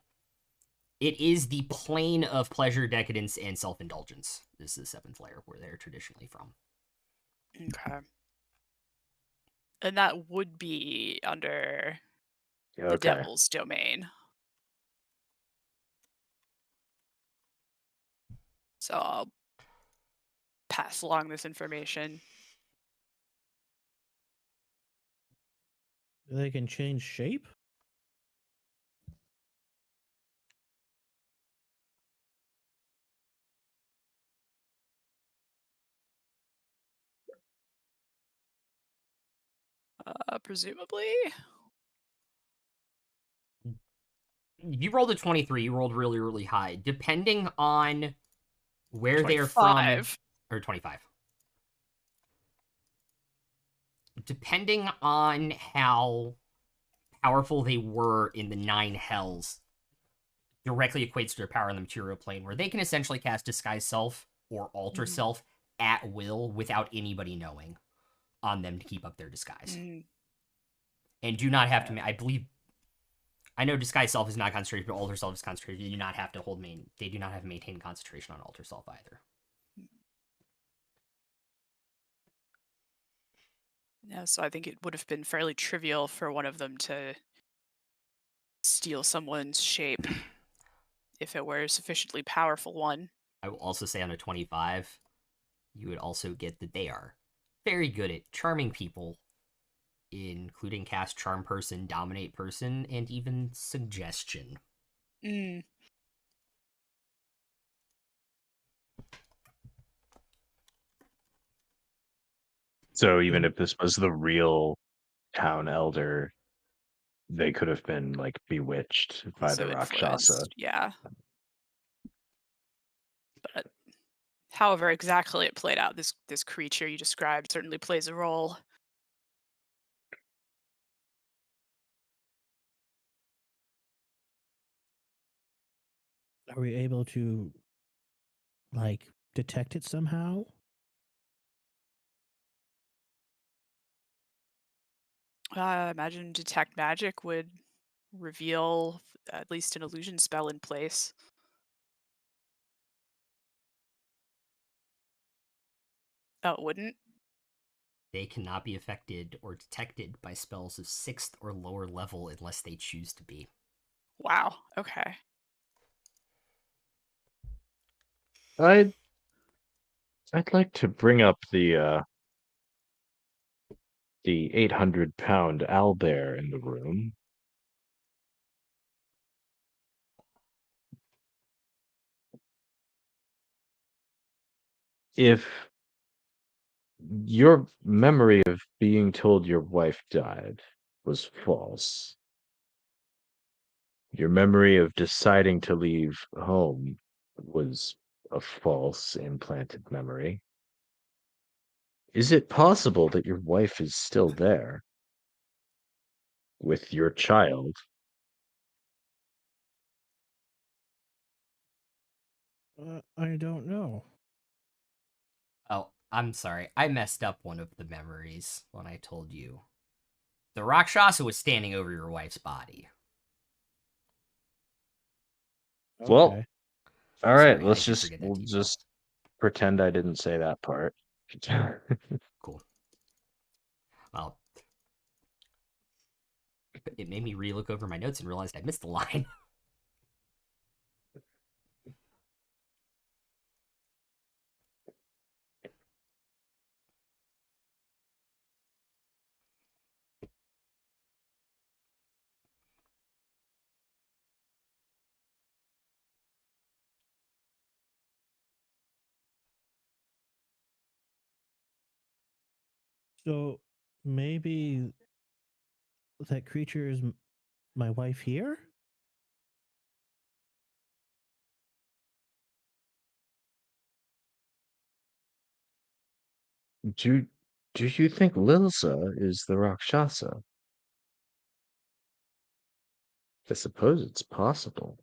It is the plane of pleasure, decadence, and self-indulgence. This is the seventh layer where they're traditionally from. Okay. And that would be under the Okay. devil's domain. So I'll pass along this information. They can change shape? Presumably. You rolled a 23. You rolled really, really high. Depending on where they're from, 25. or 25. Depending on how powerful they were in the Nine Hells, directly equates to their power in the material plane, where they can essentially cast Disguise Self or Alter Self at will without anybody knowing on them to keep up their disguise. Mm, And do not have to, I believe, I know Disguise Self is not concentrated, but Alter Self is concentrated. You do not have to they do not have maintained concentration on Alter Self either. yeah, so I think it would have been fairly trivial for one of them to steal someone's shape if it were a sufficiently powerful one. I will also say on a 25, you would also get that they are very good at charming people, including cast Charm Person, Dominate Person, and even Suggestion. Mm. So even if this was the real town elder, they could have been like bewitched by So the Rakshasa. influenced, yeah. But however exactly it played out, this creature you described certainly plays a role. Are we able to, like, detect it somehow? I imagine Detect Magic would reveal at least an illusion spell in place. Oh, it wouldn't? They cannot be affected or detected by spells of 6th or lower level unless they choose to be. Wow, okay. I'd like to bring up the 800-pound owlbear in the room. If your memory of being told your wife died was false, your memory of deciding to leave home was a false implanted memory, is it possible that your wife is still there with your child? I don't know. Oh, I'm sorry. I messed up one of the memories when I told you. The Rakshasa was standing over your wife's body. Well, Okay. all right, Sorry, I let's did forget that we'll detail. just pretend I didn't say that part. Cool. Well, it made me re-look over my notes and realized I missed the line. So maybe that creature is my wife here? Do do you think Lilsa is the Rakshasa? I suppose it's possible.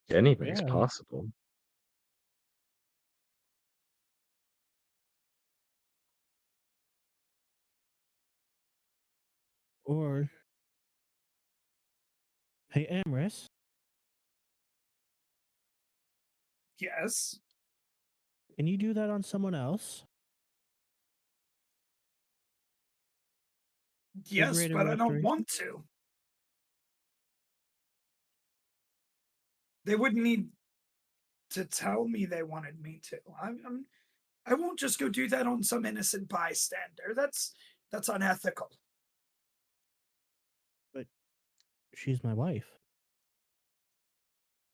Anything's Yeah. possible. Or, hey, Amris, Yes. can you do that on someone else? Yes, greater but I don't restoration? want to. They wouldn't need to tell me they wanted me to. I won't just go do that on some innocent bystander. That's unethical. But she's my wife.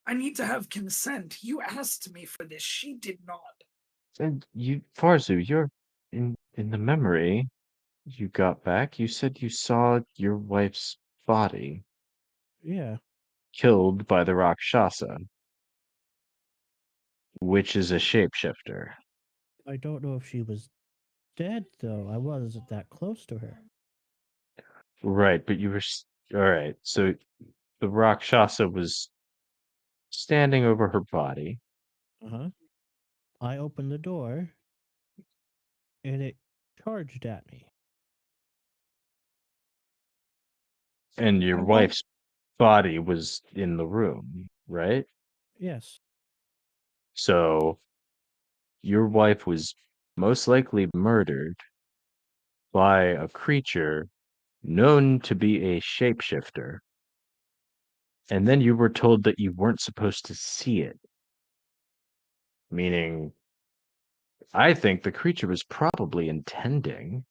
I need to have consent. You asked me for this. She did not. And you, Farzu, you're in the memory. you got back, you said you saw your wife's body Yeah. killed by the Rakshasa, which is a shapeshifter. I don't know if she was dead, though. I wasn't that close to her. Right, but you were all right. So the Rakshasa was standing over her body. Uh huh. I opened the door and it charged at me. And your I won't- wife's body was in the room, right? Yes. So your wife was most likely murdered by a creature known to be a shapeshifter. And then you were told that you weren't supposed to see it. Meaning, I think the creature was probably intending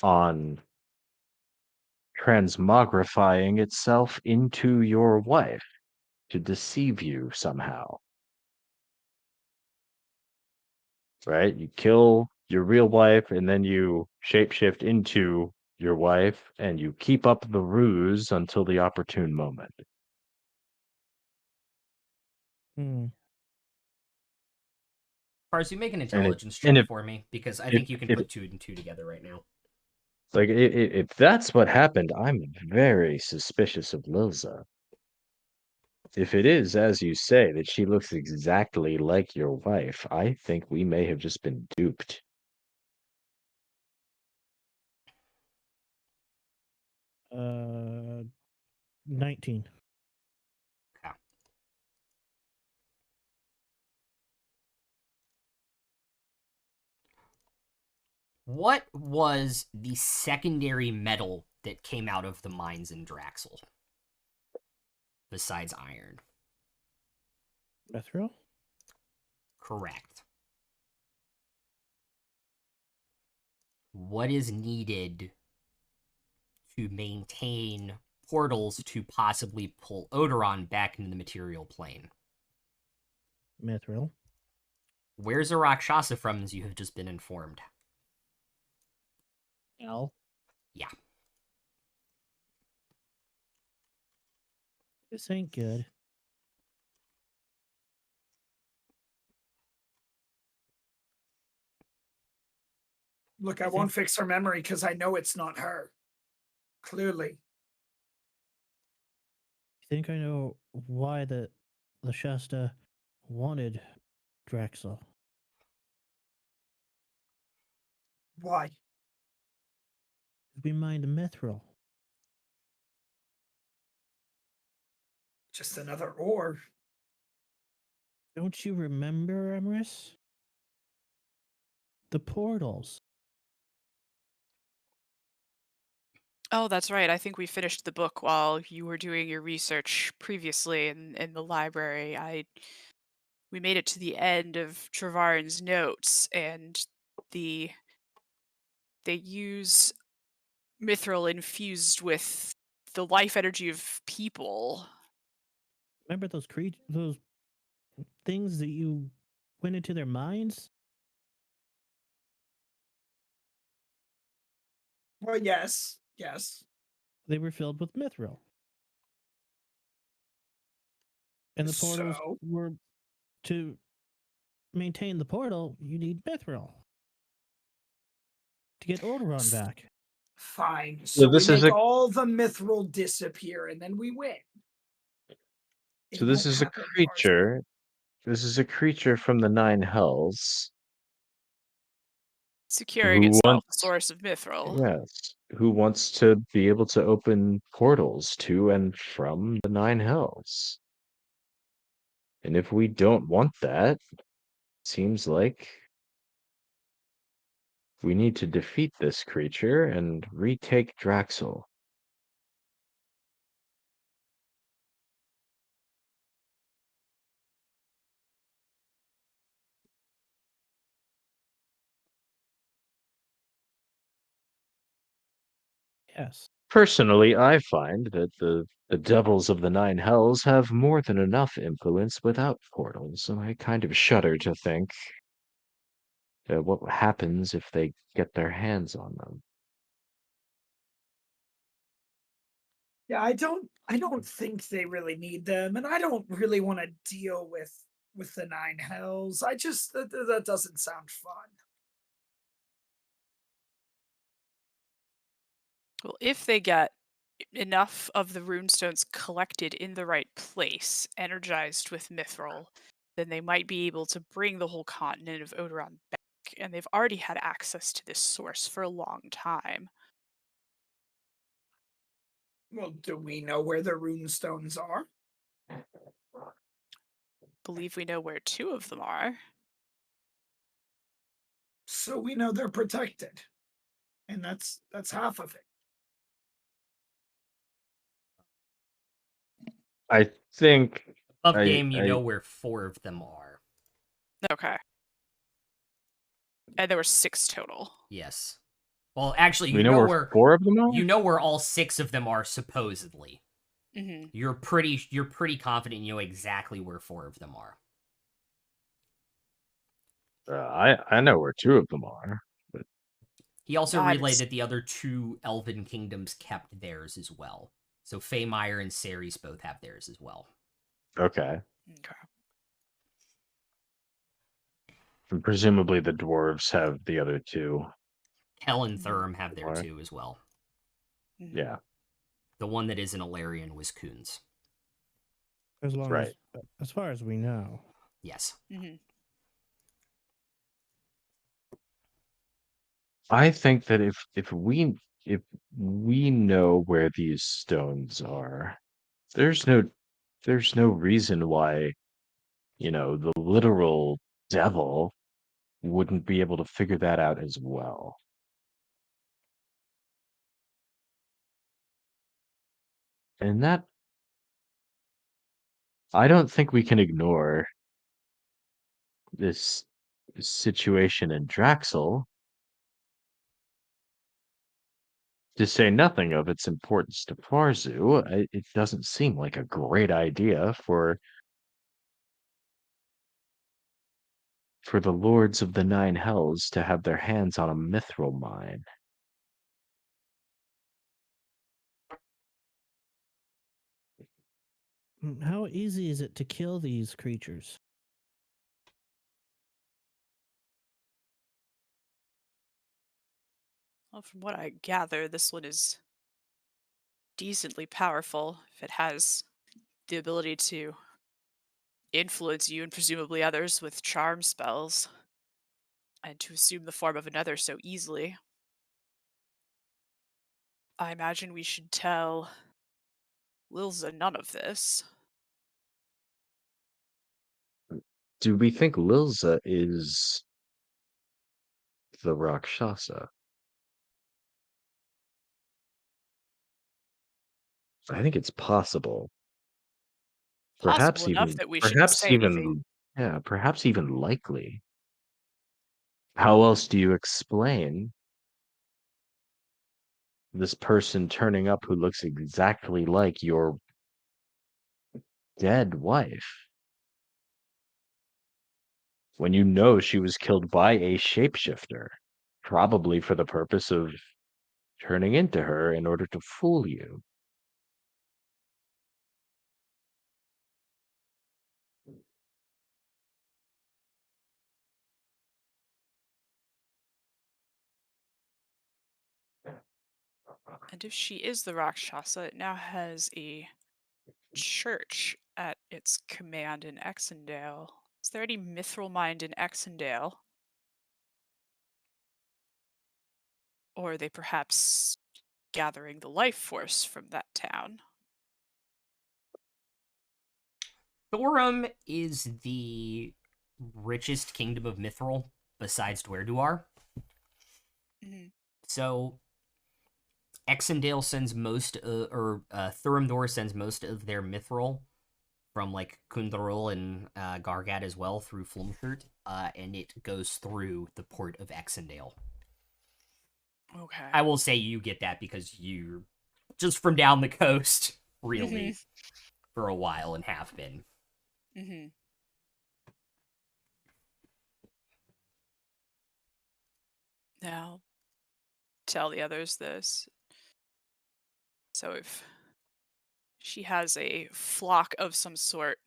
on transmogrifying itself into your wife to deceive you somehow. Right? You kill your real wife and then you shapeshift into your wife and you keep up the ruse until the opportune moment. Hmm. Parsi, make an And intelligence and check if for me, because I if think you can if put 2 and 2 together right now. like if that's what happened, I'm very suspicious of Lilza. If it is, as you say, that she looks exactly like your wife, I think we may have just been duped. Uh, 19. Okay. What was the secondary metal that came out of the mines in Draxel? Besides iron. Mithril? Correct. What is needed to maintain portals to possibly pull Odoron back into the material plane? Mithril. Where's a Rakshasa from, as you have just been informed? L. Yeah. This ain't good. Look, I think- won't fix her memory because I know it's not her. Clearly. I think I know why the Shasta wanted Draxel. Why? We mined Mithril. Just another ore. Don't you remember, Emrys? The portals. Oh, that's right. I think we finished the book while you were doing your research previously in the library. We made it to the end of Travarin's notes, and they use mithril infused with the life energy of people. Remember those those things that you went into their minds? Well, yes. Yes. They were filled with mithril. And the portals So? were to maintain the portal, you need mithril to get Odoron back. Fine. So So this we is make a- all the mithril disappear and then we win. So It this won't is a happen, Parsi. creature. This is a creature from the Nine Hells Securing who itself a wants, source of mithril. yes, who wants to be able to open portals to and from the Nine Hells. And if we don't want that, seems like we need to defeat this creature and retake Draxel. Yes. Personally, I find that the devils of the Nine Hells have more than enough influence without portals, and I kind of shudder to think what happens if they get their hands on them. Yeah, I don't think they really need them, and I don't really want to deal with the nine hells. I just that doesn't sound fun. Well, if they get enough of the runestones collected in the right place, energized with mithril, then they might be able to bring the whole continent of Odoron back. And they've already had access to this source for a long time. Well, do we know where the rune stones are? Believe we know where two of them are. So we know they're protected. And that's half of it. I think Of I game, you I know where 4 of them are. Okay. And there were 6 total. Yes. Well, actually, we you know know where where 4 of them are. you know where all 6 of them are supposedly. Hmm. You're pretty confident you know exactly where 4 of them are. I know where 2 of them are. But He also Not relayed as- that the other 2 elven kingdoms kept theirs as well. So Feymire and Ceres both have theirs as well. okay, Okay. and presumably the dwarves have the other 2. Hel and Thurm have their Why? 2 as well. Mhm. Yeah, The one that is an Alarian was Kuhn's. As long Right. as far as we know. Yes. Mhm. I think that if we know where these stones are, there's no reason why, the literal devil wouldn't be able to figure that out as well. And that I don't think we can ignore this situation in Draxel, to say nothing of its importance to Farzu. It doesn't seem like a great idea for the lords of the Nine Hells to have their hands on a mithril mine. How easy is it to kill these creatures? Well, from what I gather, this one is decently powerful if it has the ability to influence you and presumably others with charm spells, and to assume the form of another so easily. I imagine we should tell Lilza none of this. Do we think Lilza is the Rakshasa? I think it's possible. Possible Perhaps enough even that we shouldn't perhaps say anything. even yeah, perhaps even likely. How else do you explain this person turning up who looks exactly like your dead wife when you know she was killed by a shapeshifter, probably for the purpose of turning into her in order to fool you? And if she is the Rakshasa, it now has a church at its command in Exendale. Is there any mithril mined in Exendale? Or are they perhaps gathering the life force from that town? Thorum is the richest kingdom of Mithril besides Dwerduar. Mhm. So Exendale sends most, Thuramdor sends most of their Mithril from like Kundrul and Gargat as well through Flumkert, and it goes through the port of Exendale. Okay. I will say you get that because you're just from down the coast, really, for a while and have been. Mm-hmm. Now, tell the others this. So if she has a flock of some sort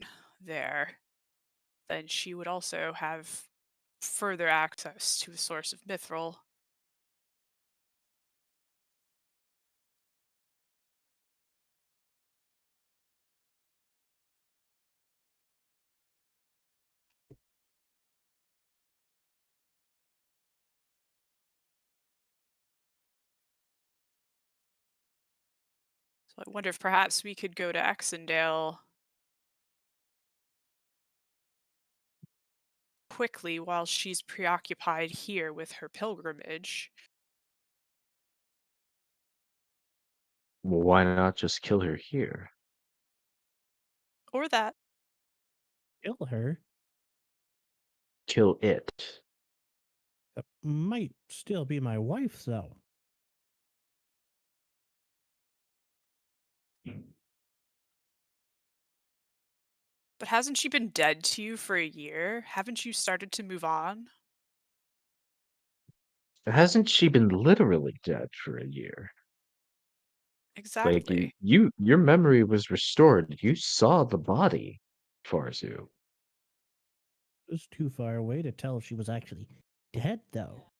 there, then she would also have further access to a source of mithril. So I wonder if perhaps we could go to Exendale quickly while she's preoccupied here with her pilgrimage. Well, why not just kill her here? Or that. Kill her. Kill it. That might still be my wife, though. But hasn't she been dead to you for a year? Haven't you started to move on? Hasn't she been literally dead for a year? Like Exactly. your memory was restored. You saw the body, Farzu. It was too far away to tell if she was actually dead, though.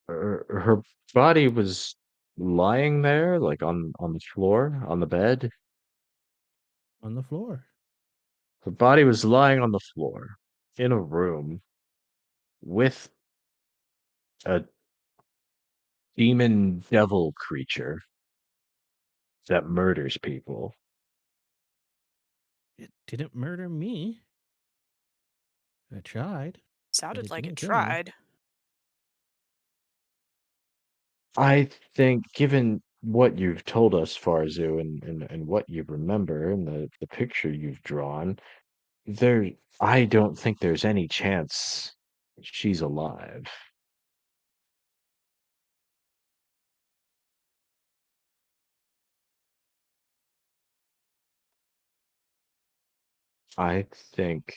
Her body was lying there, like on the floor, on the bed. On the floor. Her body was lying on the floor in a room with a demon devil creature that murders people. It didn't murder me. It tried, but Sounded it like it didn't kill me. tried. I think, given what you've told us, Farzu, and what you remember and the picture you've drawn, there I don't think there's any chance she's alive. I think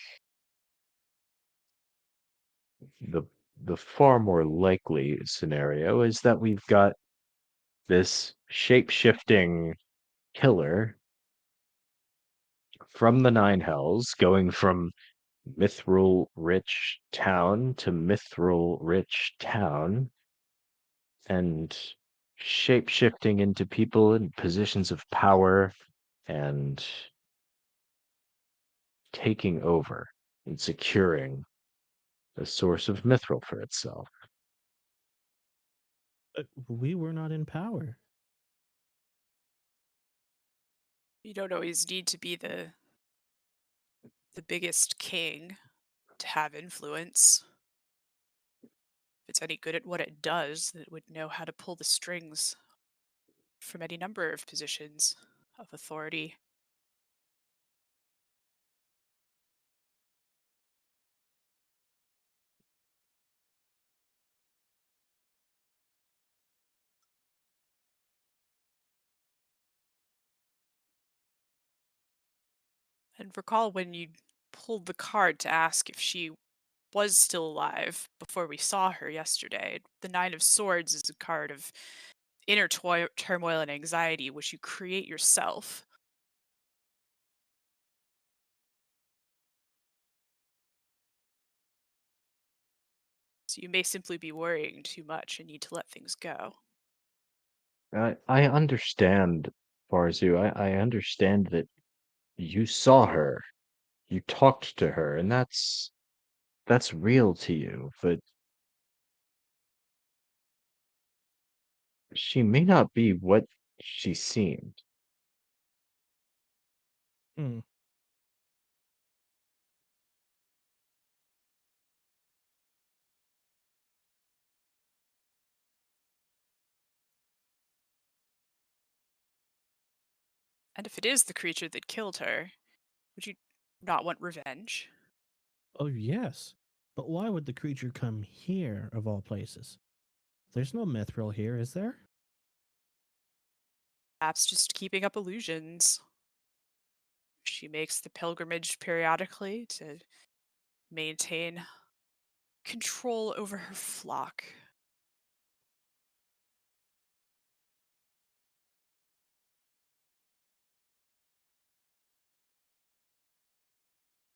the the far more likely scenario is that we've got this shape-shifting killer from the Nine Hells going from mithril rich town to mithril rich town and shape shifting into people in positions of power and taking over and securing a source of mithril for itself. But we were not in power. You don't always need to be the biggest king to have influence. If it's any good at what it does, then it would know how to pull the strings from any number of positions of authority. And recall when you pulled the card to ask if she was still alive before we saw her yesterday. The Nine of Swords is a card of inner turmoil and anxiety, which you create yourself. So you may simply be worrying too much and need to let things go. I understand, Farzu. I understand that you saw her, you talked to her, and that's real to you, but she may not be what she seemed. Hmm. And if it is the creature that killed her, would you not want revenge? Oh, yes. But why would the creature come here, of all places? There's no mithril here, is there? Perhaps just keeping up illusions. She makes the pilgrimage periodically to maintain control over her flock.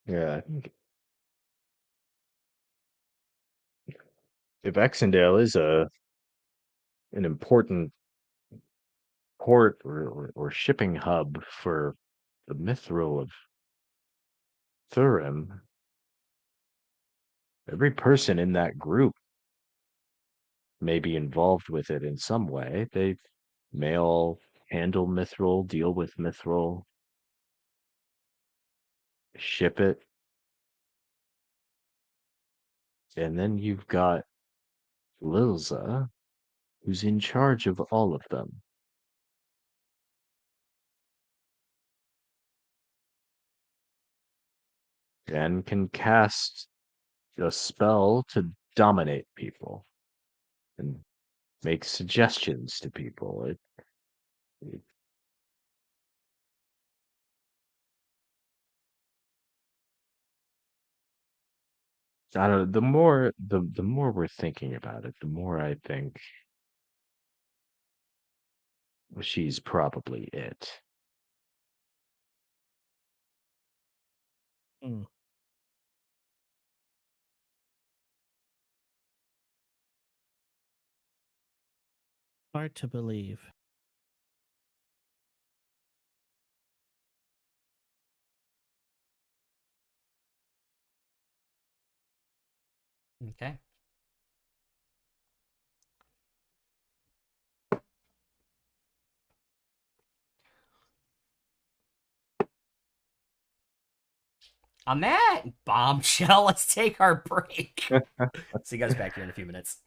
Yeah. If Exendale is an important port or shipping hub for the mithril of Thurim, every person in that group may be involved with it in some way. They may all handle mithril, deal with mithril, ship it, and then you've got Lilza, who's in charge of all of them. And can cast a spell to dominate people and make suggestions to people. It I don't know, the more we're thinking about it, the more I think she's probably it. Hmm. Hard to believe. Okay. On that bombshell, let's take our break. See you guys back here in a few minutes.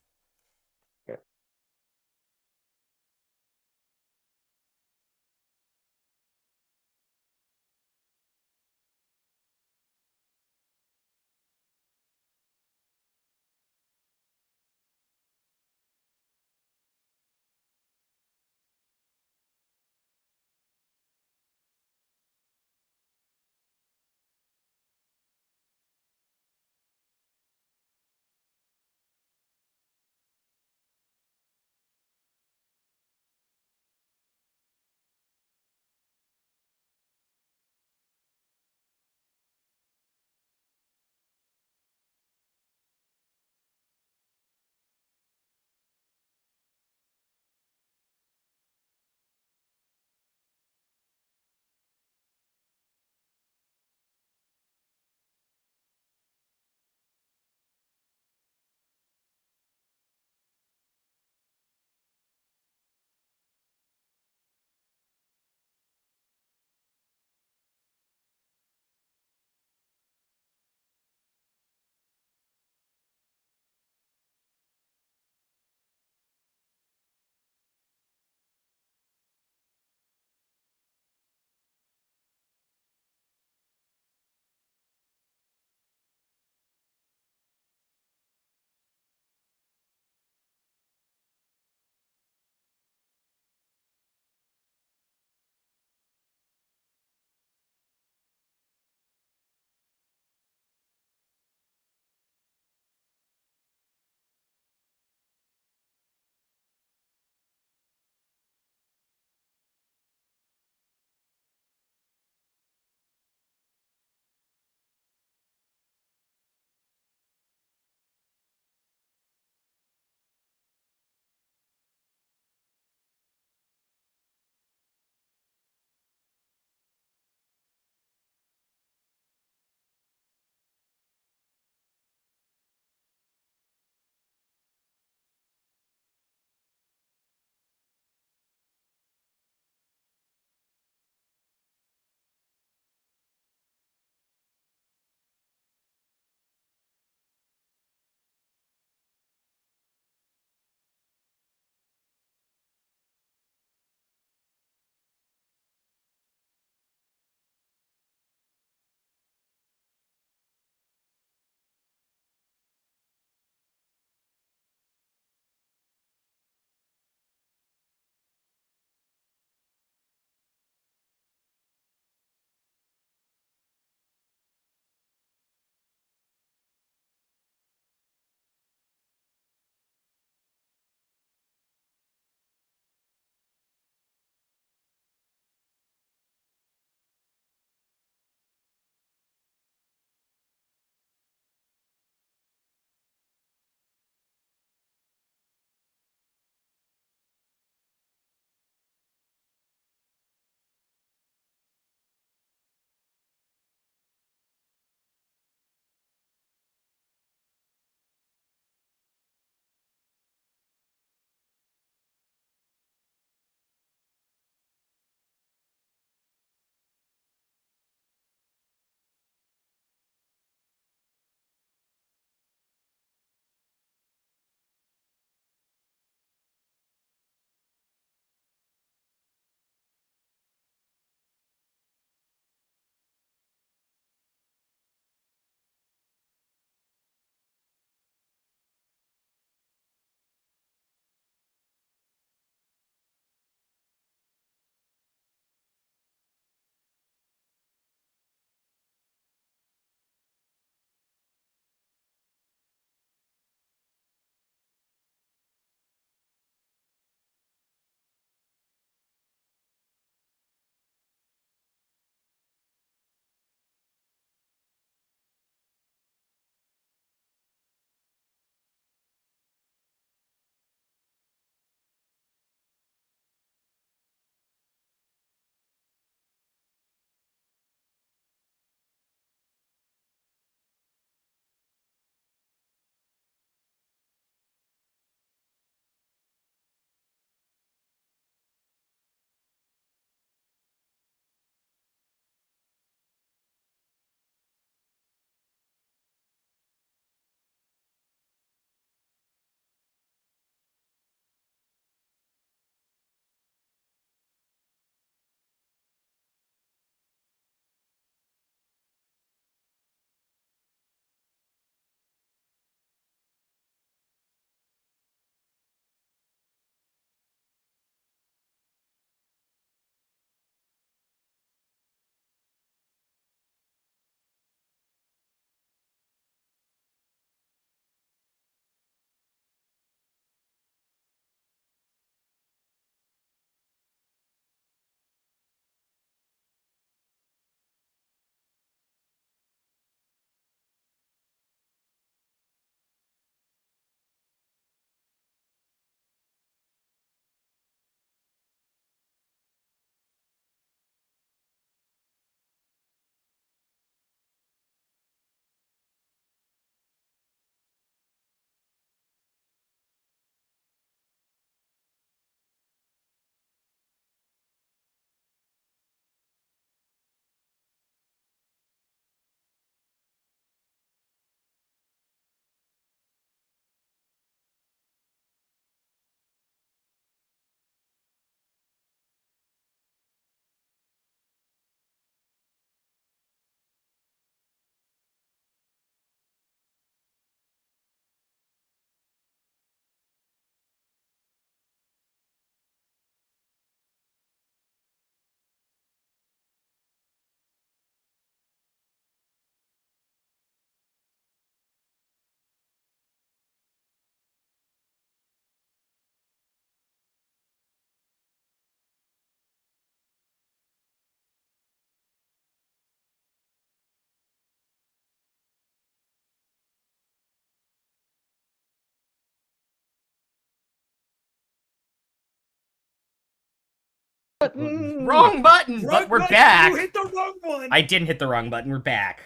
Wrong button, Wrong but we're button, back. You hit the wrong one. I didn't hit the wrong button. We're back.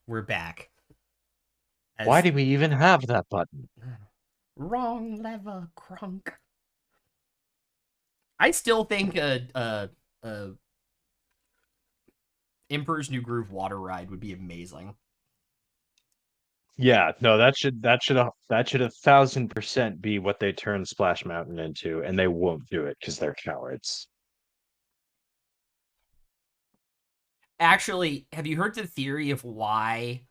We're back. Why do we even have that button? Wrong lever, crunk. I still think Emperor's New Groove water ride would be amazing. Yeah, no, that should 1,000% be what they turn Splash Mountain into, and they won't do it because they're cowards. Actually, have you heard the theory of why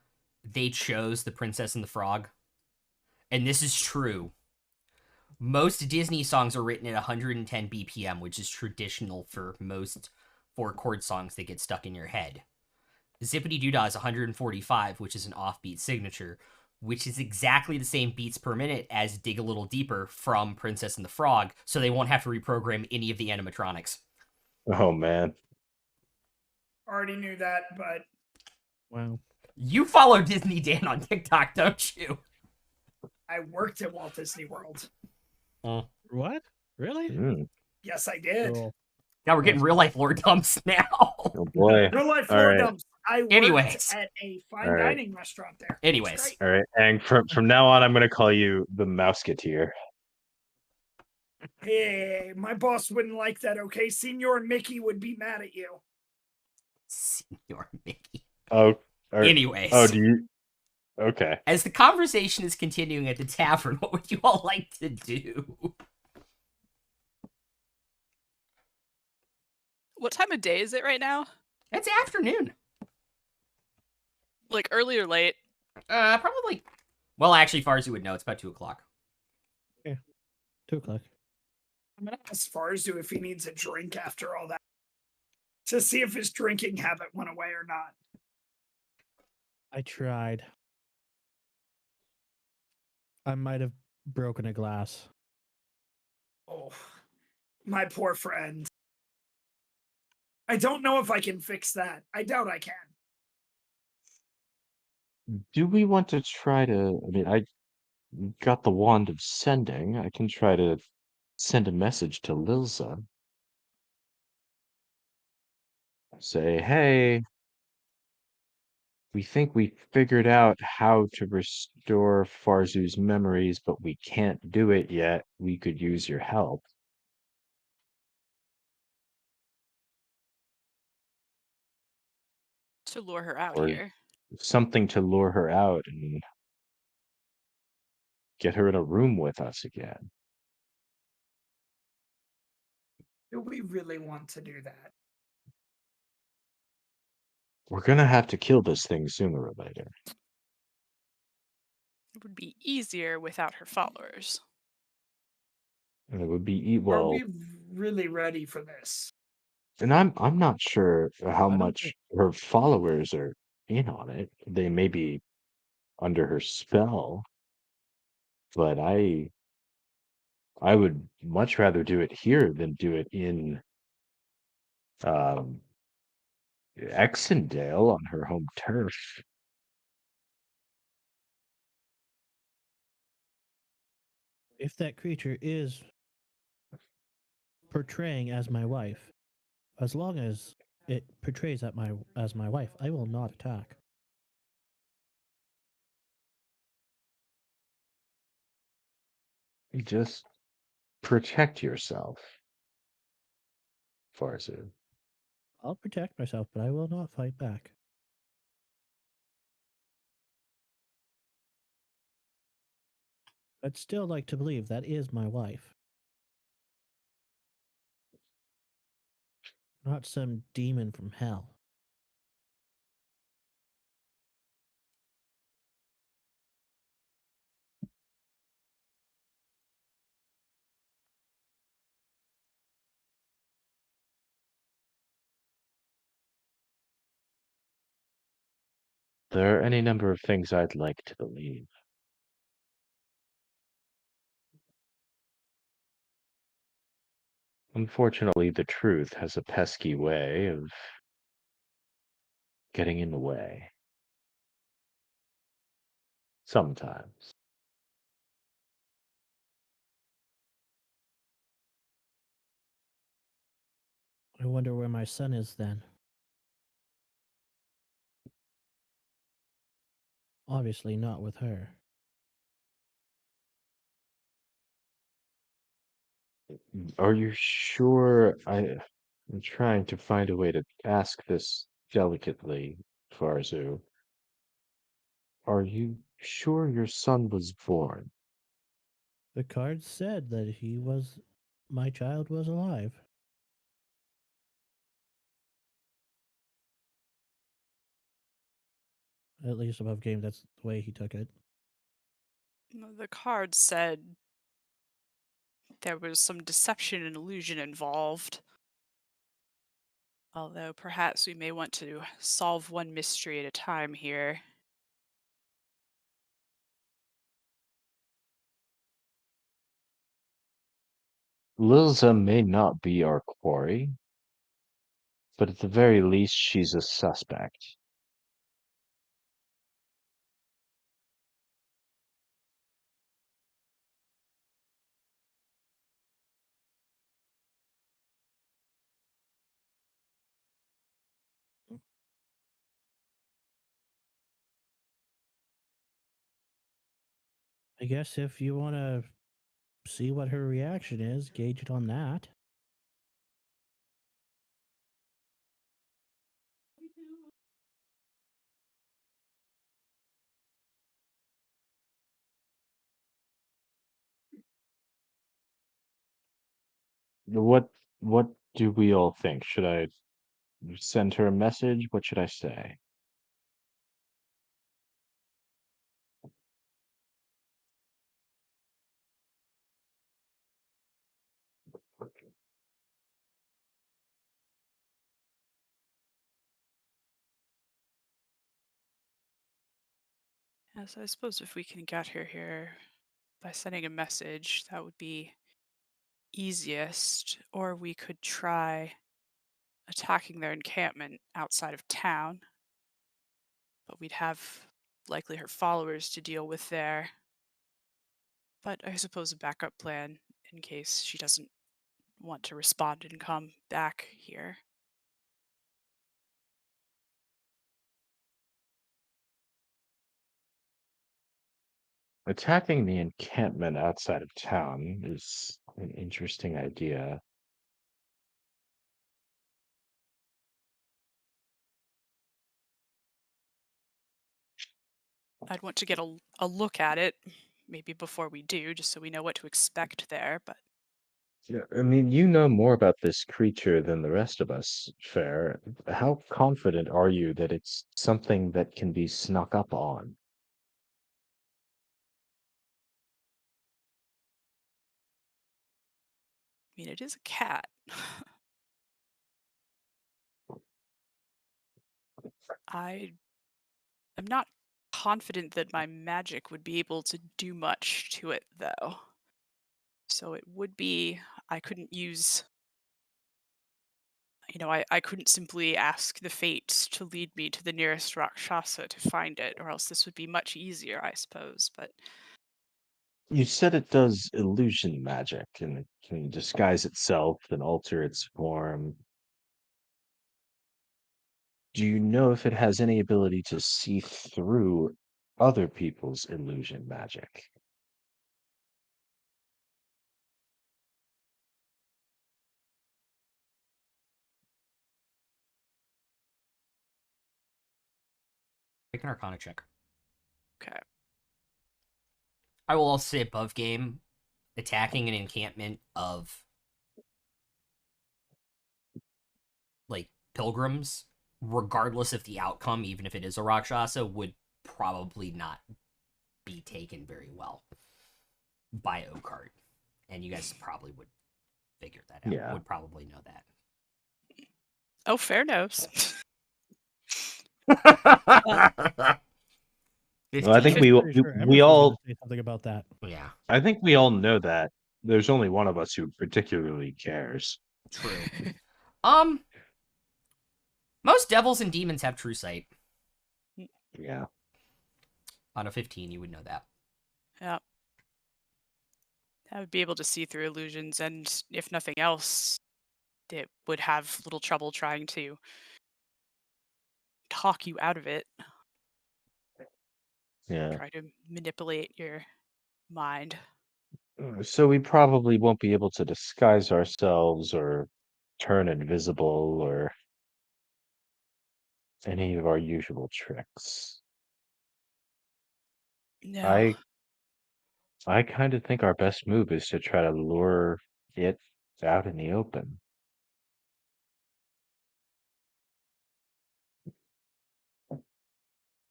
they chose The Princess and the Frog? And this is true. Most Disney songs are written at 110 BPM, which is traditional for most 4-chord songs that get stuck in your head. Zippity Doodah is 145, which is an offbeat signature, which is exactly the same beats per minute as Dig a Little Deeper from Princess and the Frog, so they won't have to reprogram any of the animatronics. Oh man. Already knew that, but Wow. You follow Disney Dan on TikTok, don't you? I worked at Walt Disney World. What? Really? Mm, Yes, I did. Cool. Now we're getting real life lore dumps now. oh boy. Real life All floor right. dumps. I worked Anyways. at a fine All right. dining restaurant there. It's Anyways. great. All right, and from now on, I'm gonna call you the Mouseketeer. Hey, my boss wouldn't like that, okay? Senior Mickey would be mad at you. Senior Mickey. Oh, Anyways. oh, do you? Okay. As the conversation is continuing at the tavern, what would you all like to do? What time of day is it right now? It's afternoon. Like early or late? Probably. Well, actually, Farzu would know. It's about 2 o'clock. 2 o'clock. I'm gonna ask Farzu if he needs a drink after all that. To see if his drinking habit went away or not. I tried. I might have broken a glass. Oh, my poor friend. I don't know if I can fix that. I doubt I can. Do we want to try to? I mean, I got the wand of sending. I can try to send a message to Lilza. Say, hey, we think we figured out how to restore Farzu's memories, but we can't do it yet. We could use your help. To lure her out Or- here. Something to lure her out and get her in a room with us again. Do we really want to do that? We're gonna have to kill this thing sooner or later. It would be easier without her followers. And it would be Are well, we really ready for this? and I'm not sure how I don't much think- her followers are in on it. They may be under her spell, but I would much rather do it here than do it in um Exendale on her home turf. If that creature is portraying as my wife, as long as it portrays as my wife, I will not attack. You just protect yourself, Farzu. I'll protect myself, but I will not fight back. I'd still like to believe that is my wife. Not some demon from hell. There are any number of things I'd like to believe. Unfortunately, the truth has a pesky way of getting in the way. Sometimes. I wonder where my son is then. Obviously not with her. Are you sure? I'm trying to find a way to ask this delicately, Farzu. Are you sure your son was born? The card said that my child was alive. At least above game, that's the way he took it. The card said there was some deception and illusion involved. Although perhaps we may want to solve one mystery at a time here. Lilza may not be our quarry, but at the very least, she's a suspect. I guess if you want to see what her reaction is, gauge it on that. What do we all think? Should I send her a message? What should I say? Yes, I suppose if we can get her here by sending a message, that would be easiest. Or we could try attacking their encampment outside of town. But we'd have likely her followers to deal with there. But I suppose a backup plan in case she doesn't want to respond and come back here. Attacking the encampment outside of town is an interesting idea. I'd want to get a look at it, maybe before we do, just so we know what to expect there. But Yeah, I mean, you know more about this creature than the rest of us, Fair. How confident are you that it's something that can be snuck up on? I mean, it is a cat. I am not confident that my magic would be able to do much to it, though. So it would be, I couldn't use, I couldn't simply ask the fates to lead me to the nearest Rakshasa to find it, or else this would be much easier, I suppose. But You said it does illusion magic and it can disguise itself and alter its form. Do you know if it has any ability to see through other people's illusion magic? Make an Arcana check. okay. I will also say above game, attacking an encampment of like pilgrims, regardless of the outcome, even if it is a Rakshasa, would probably not be taken very well by Oakart. And you guys probably would figure that out. Yeah. Would probably know that. Oh, fair knows. Well, I think 15. we Pretty sure Emerson we was all gonna say something about that. Yeah, I think we all know that. There's only one of us who particularly cares. true. Most devils and demons have true sight. Yeah. On a 15, you would know that. Yeah. I would be able to see through illusions, and if nothing else, it would have little trouble trying to talk you out of it, Yeah. try to manipulate your mind. So we probably won't be able to disguise ourselves or turn invisible or any of our usual tricks. No. I kind of think our best move is to try to lure it out in the open.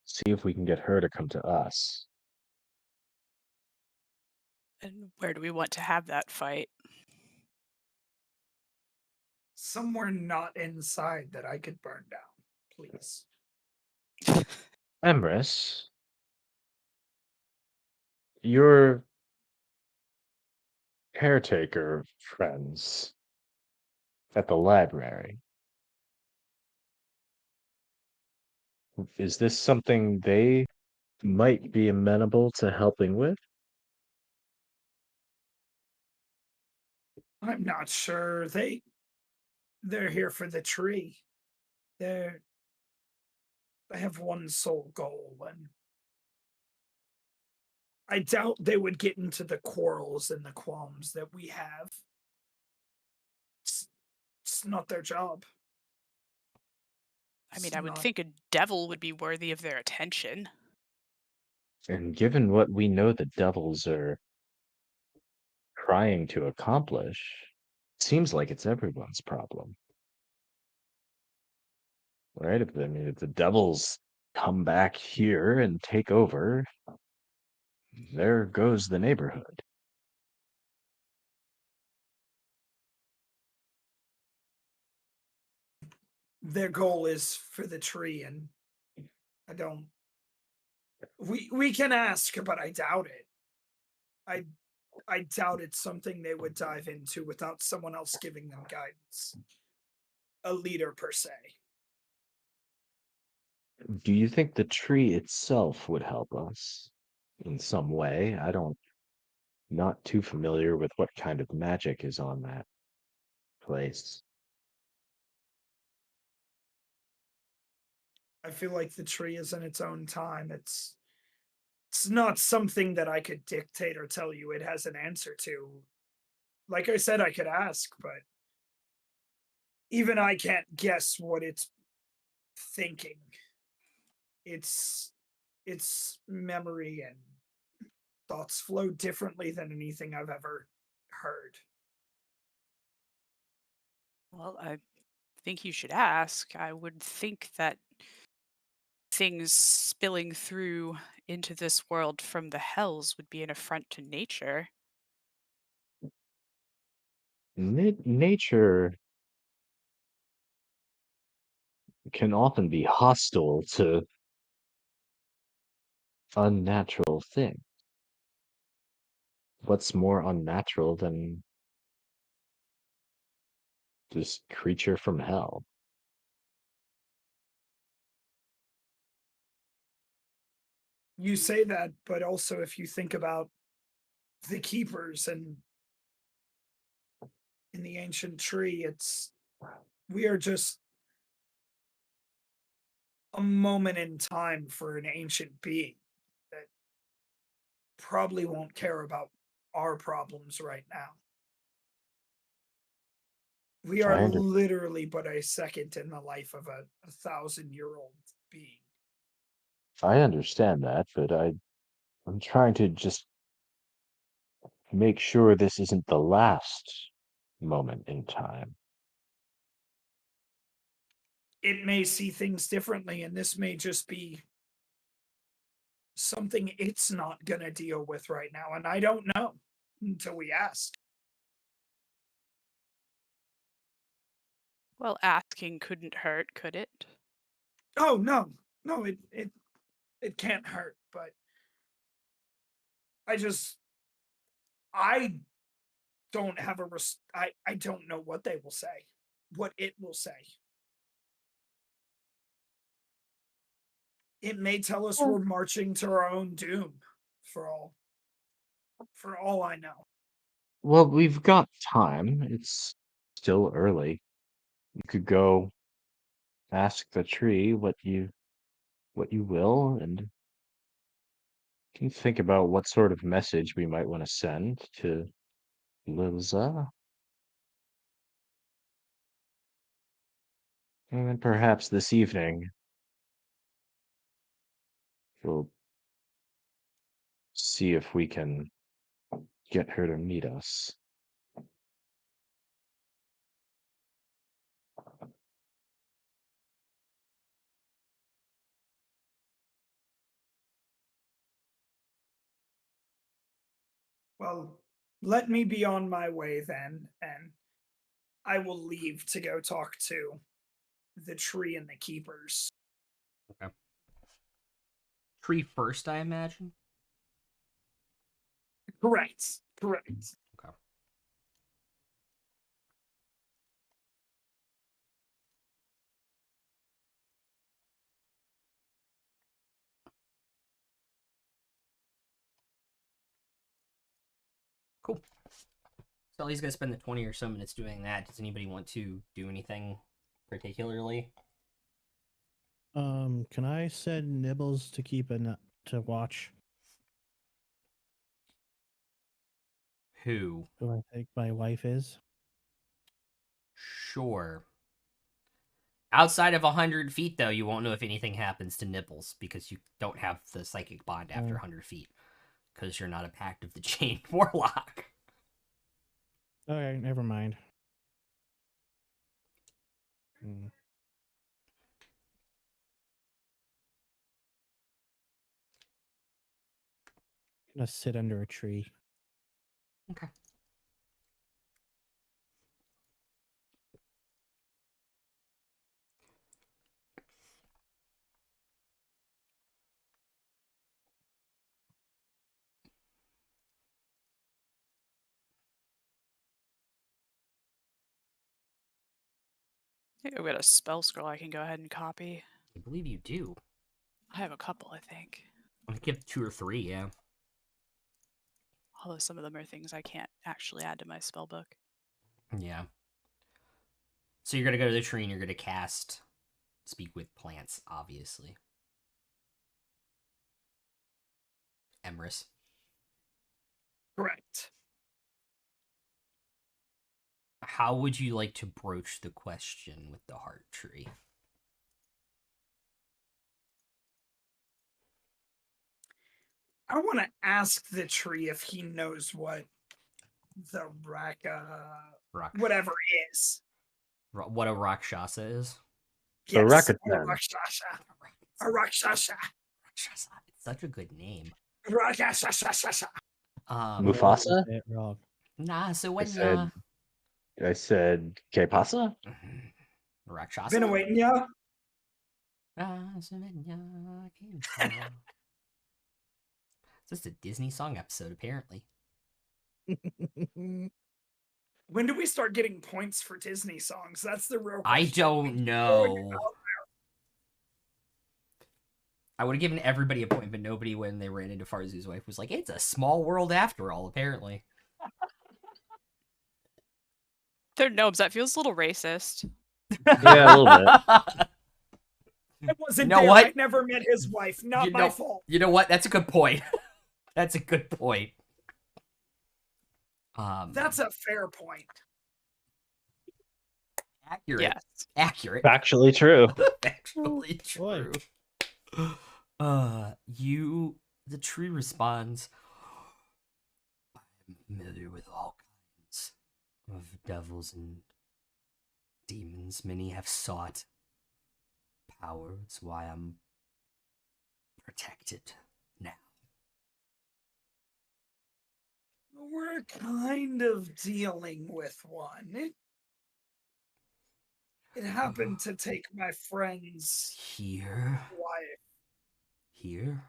See if we can get her to come to us. And where do we want to have that fight? Somewhere not inside that I could burn down, please. Emrys, your caretaker friends at the library, is this something they might be amenable to helping with? I'm not sure. They're here for the tree. They're they have one sole goal, and I doubt they would get into the quarrels and the qualms that we have. It's, it's not their job. I mean, It's I would not. think a devil would be worthy of their attention. And given what we know the devils are trying to accomplish, seems like it's everyone's problem. Right? If the devils come back here and take over, there goes the neighborhood. Their goal is for the tree, and I don't. We can ask, but I doubt it. I doubt it's something they would dive into without someone else giving them guidance. A leader per se. Do you think the tree itself would help us in some way? Not too familiar with what kind of magic is on that place. I feel like the tree is in its own time. It's not something that I could dictate or tell you it has an answer to. Like I said, I could ask, but even I can't guess what it's thinking. Its memory and thoughts flow differently than anything I've ever heard. Well, I think you should ask. I would think that things spilling through into this world from the hells would be an affront to nature. Nature can often be hostile to unnatural things. What's more unnatural than this creature from hell? You say that, but also if you think about the keepers and in the ancient tree, we are just a moment in time for an ancient being that probably won't care about our problems right now. We are I under literally but a second in the life of a 1,000-year-old being. I understand that, but I'm trying to just make sure this isn't the last moment in time. It may see things differently, and this may just be something it's not going to deal with right now. And I don't know until we ask. Well, asking couldn't hurt, could it? Oh, no. No, it can't hurt, but I just I don't have I don't know what they will say, what it will say. It may tell us we're marching to our own doom for all I know. Well, we've got time. It's still early. You could go ask the tree what you will, and you can think about what sort of message we might want to send to Lilza. And then perhaps this evening we'll see if we can get her to meet us. Well, let me be on my way then, and I will leave to go talk to the tree and the keepers. Okay. Tree first, I imagine. Correct. Correct. Okay. Cool. So he's gonna spend the 20 or so minutes doing that. Does anybody want to do anything particularly? Can I send Nibbles to keep to watch? Who? Who I think my wife is. Sure. Outside of 100 feet, though, you won't know if anything happens to Nibbles because you don't have the psychic bond after 100 feet because you're not a Pact of the Chain warlock. Okay, never mind. I'm gonna sit under a tree. Okay. I've got a spell scroll I can go ahead and copy. I believe you do. I have a couple, I think. I give 2 or 3, yeah. Although some of them are things I can't actually add to my spell book. Yeah. So you're gonna go to the tree and you're gonna cast Speak with Plants, obviously. Emrys. Correct. How would you like to broach the question with the heart tree? I want to ask the tree if he knows what the whatever is. What a Rakshasa is? So Yes, Rakatan. a Rakshasa. A Rakshasa. Rakshasa. It's such a good name. Rakshasa. Mufasa? Say it wrong. Nah, so I when said ¿Qué pasa? Rakshasa? Been awaiting ya. It's just a Disney song episode, apparently. When do we start getting points for Disney songs? That's the real I question. don't know. I would have given everybody a point, but nobody, when they ran into Farzu's wife, was like, it's a small world after all, apparently. They're gnomes. That feels a little racist. Yeah, a little bit. I wasn't You know there. what? I never met his wife. Not my fault. You know what? That's a good point. That's a good point. That's a fair point. accurate. Yes. Accurate. Factually true. Actually Boy. true. The tree responds, I'm familiar with all kinds of devils and demons. Many have sought power. It's why I'm protected now. We're kind of dealing with one. It happened to take my friend's Here? wife Here?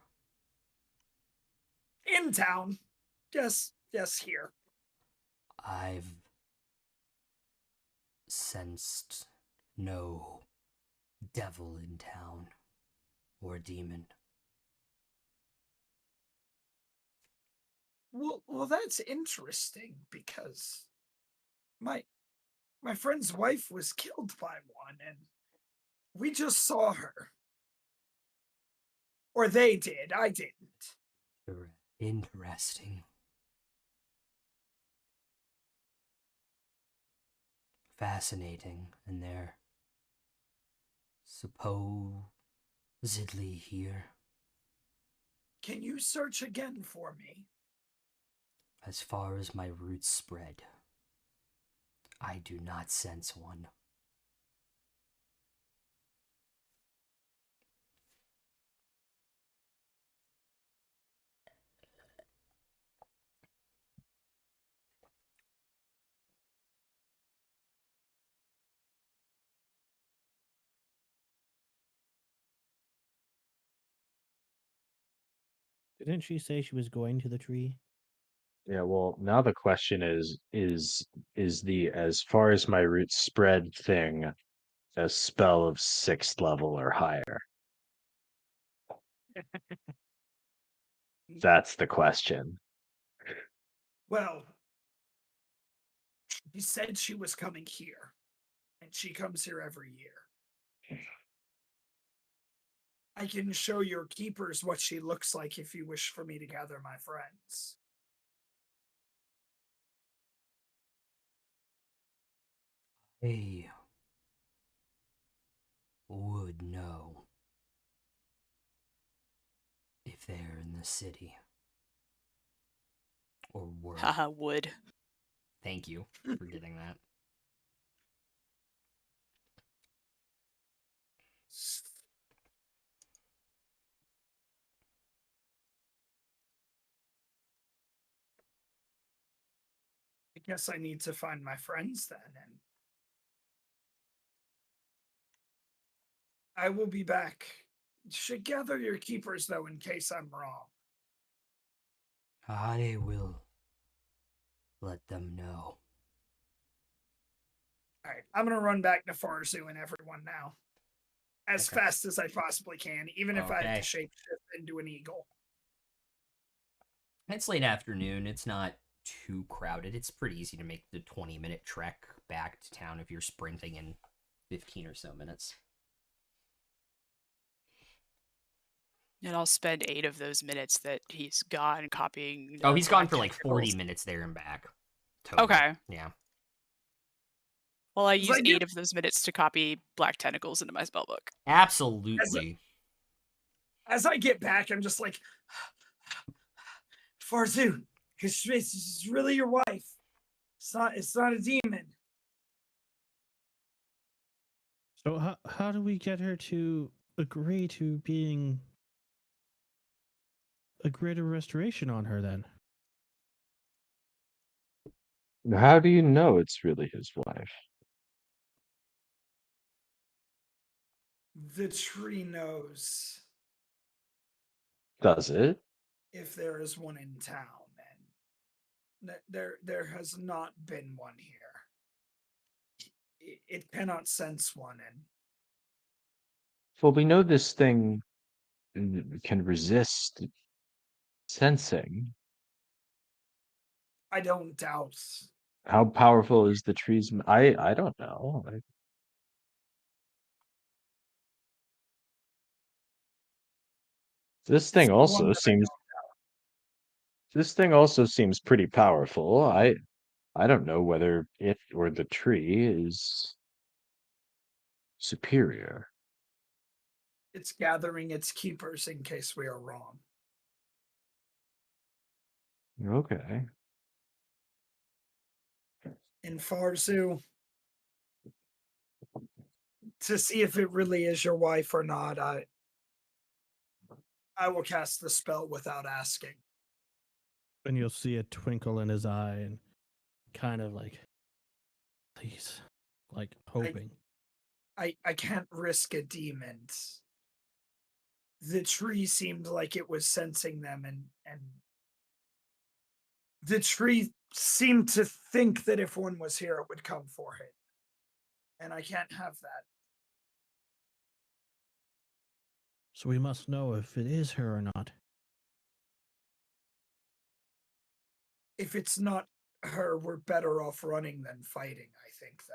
in town. Yes, here. I've sensed no devil in town or demon. Well, that's interesting because my My friend's wife was killed by one, and we just saw her. Or they did. I didn't. Interesting. Fascinating, and they're supposedly here. Can you search again for me? As far as my roots spread, I do not sense one. Didn't she say she was going to the tree? Yeah, well, now the question is the as far as my roots spread thing a spell of 6th level or higher? That's the question. Well, she said she was coming here, and she comes here every year. I can show your keepers what she looks like if you wish for me to gather my friends. I would know if they're in the city. Or were. Haha, would. Thank you for getting that. I guess I need to find my friends then, and I will be back. Should gather your keepers though, in case I'm wrong. I will let them know. All right, I'm gonna run back to Farzu and everyone now, as Okay. fast as I possibly can, even if I have Okay. to shapeshift into an eagle. It's late afternoon. It's not too crowded. It's pretty easy to make the 20-minute trek back to town if you're sprinting in 15 or so minutes. And I'll spend 8 of those minutes that he's gone copying. Oh, the he's gone Black for like 40 Tentacles. minutes there and back. Total. Okay. Yeah. Well, I So use I do- 8 of those minutes to copy Black Tentacles into my spellbook. Absolutely. As I get back, I'm just like, Farzu, it's really your wife. It's not a demon. So how do we get her to agree to being a greater restoration on her then? How do you know it's really his wife? The tree knows Does it? if there is one in town, and there has not been one here. It cannot sense one, and Well, we know this thing can resist sensing. I don't doubt. How powerful is the tree's? I don't know. This thing It's the one also that I seems. This thing also seems pretty powerful. I don't know whether it or the tree is superior. It's gathering its keepers in case we are wrong. Okay. In Farzu, to see if it really is your wife or not, I will cast the spell without asking. And you'll see a twinkle in his eye and kind of like, please, like hoping. I can't risk a demon. The tree seemed like it was sensing them, and the tree seemed to think that if one was here, it would come for it. And I can't have that. So we must know if it is her or not. If it's not her, we're better off running than fighting, I think, though.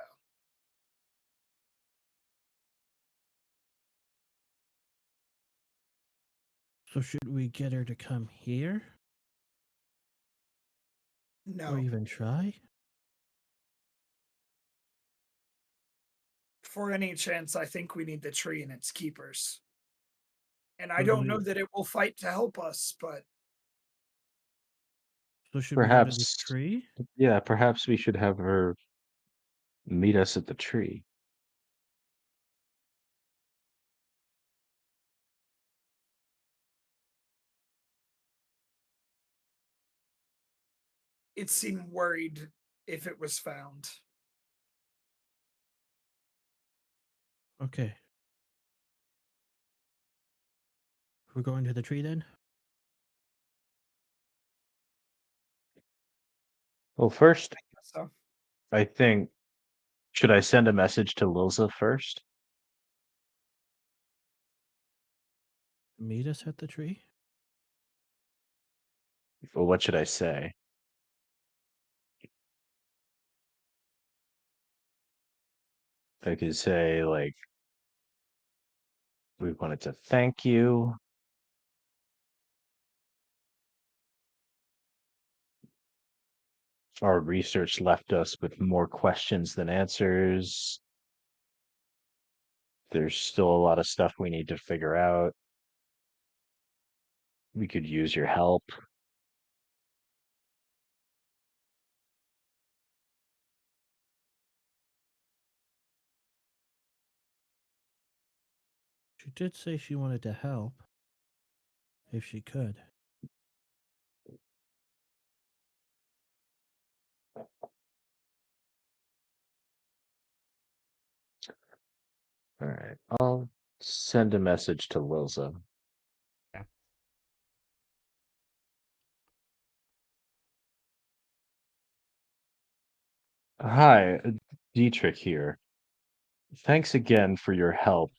So should we get her to come here? No. Or even try? For any chance, I think we need the tree and its keepers. And I So don't know that it will fight to help us, but So should we go to the Perhaps, tree? yeah, perhaps we should have her meet us at the tree. it seemed worried if it was found. Okay. We're going to the tree then? Well, first, So I think, should I send a message to Lilza first? Meet us at the tree? Well, what should I say? I could say, like, we wanted to thank you. Our research left us with more questions than answers. There's still a lot of stuff we need to figure out. We could use your help. She did say she wanted to help. If she could. All right. I'll send a message to Lilza. Okay. Hi, Dietrich here. Thanks again for your help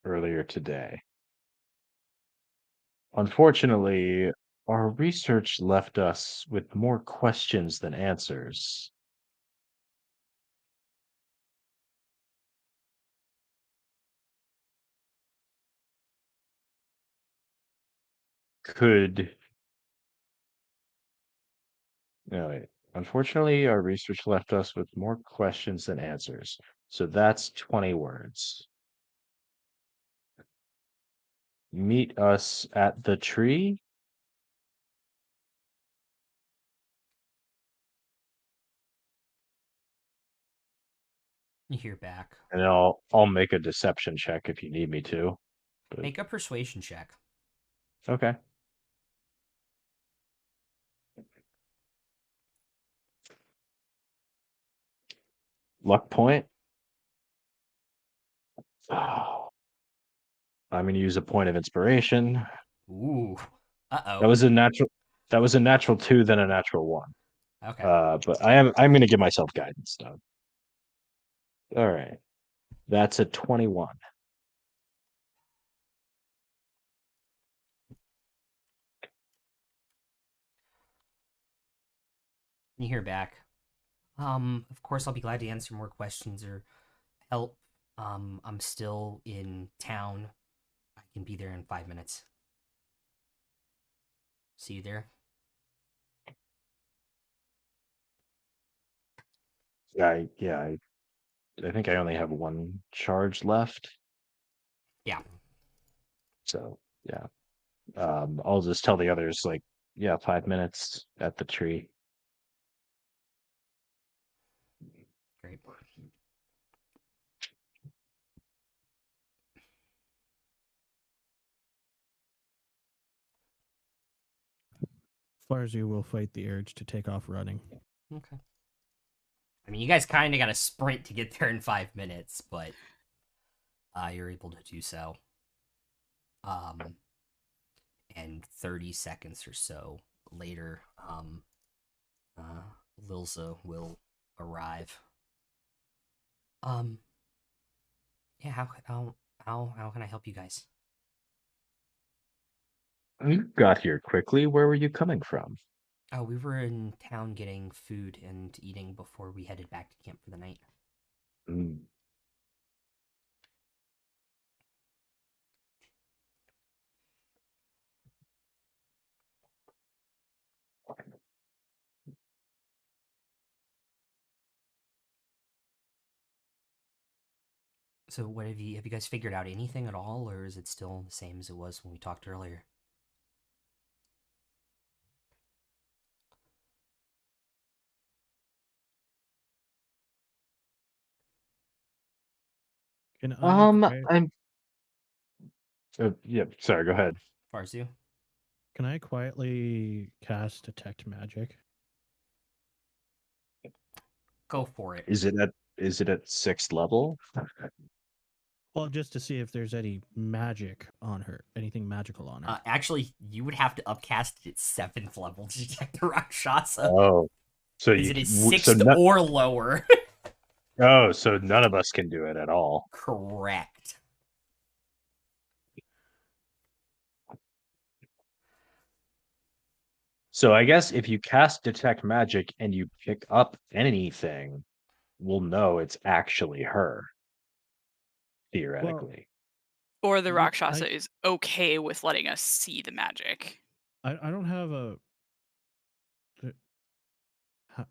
earlier today. Unfortunately, our research left us with more questions than answers. Could No, wait. Unfortunately, our research left us with more questions than answers. So that's 20 words. Meet us at the tree. You hear back. And I'll make a deception check if you need me to. But Make a persuasion check. okay. Luck point. Oh, I'm gonna use a point of inspiration. Ooh. That Uh-oh. was a natural 2, then a natural 1. Okay. But I'm gonna give myself guidance though. All right. That's a 21. You hear back. Of course I'll be glad to answer more questions or help. I'm still in town. I can be there in 5 minutes. See you there. I think I only have 1 charge left. Yeah. So yeah. I'll just tell the others like, yeah, 5 minutes at the tree. Great. Farzir will fight the urge to take off running. Okay. I mean, you guys kind of got to sprint to get there in 5 minutes, but you're able to do so. And 30 seconds or so later, Lilza will arrive. Yeah, how can I help you guys? You got here quickly. Where were you coming from? Oh, we were in town getting food and eating before we headed back to camp for the night. Mm. So what have you guys figured out anything at all, or is it still the same as it was when we talked earlier? Can I I'm. Yeah. Sorry. Go ahead. Farzu? can I quietly cast detect magic? Go for it. Is it at 6th level? Well, just to see if there's any magic on her, anything magical on her. Actually, you would have to upcast it at 7th level to detect the Rakshasa. Oh, so Because you it is so 6th or lower. oh, so none of us can do it at all. Correct. So I guess if you cast detect magic and you pick up anything, we'll know it's actually her. Theoretically. Or the You- Rakshasa I- is okay with letting us see the magic. I don't have a. Ha-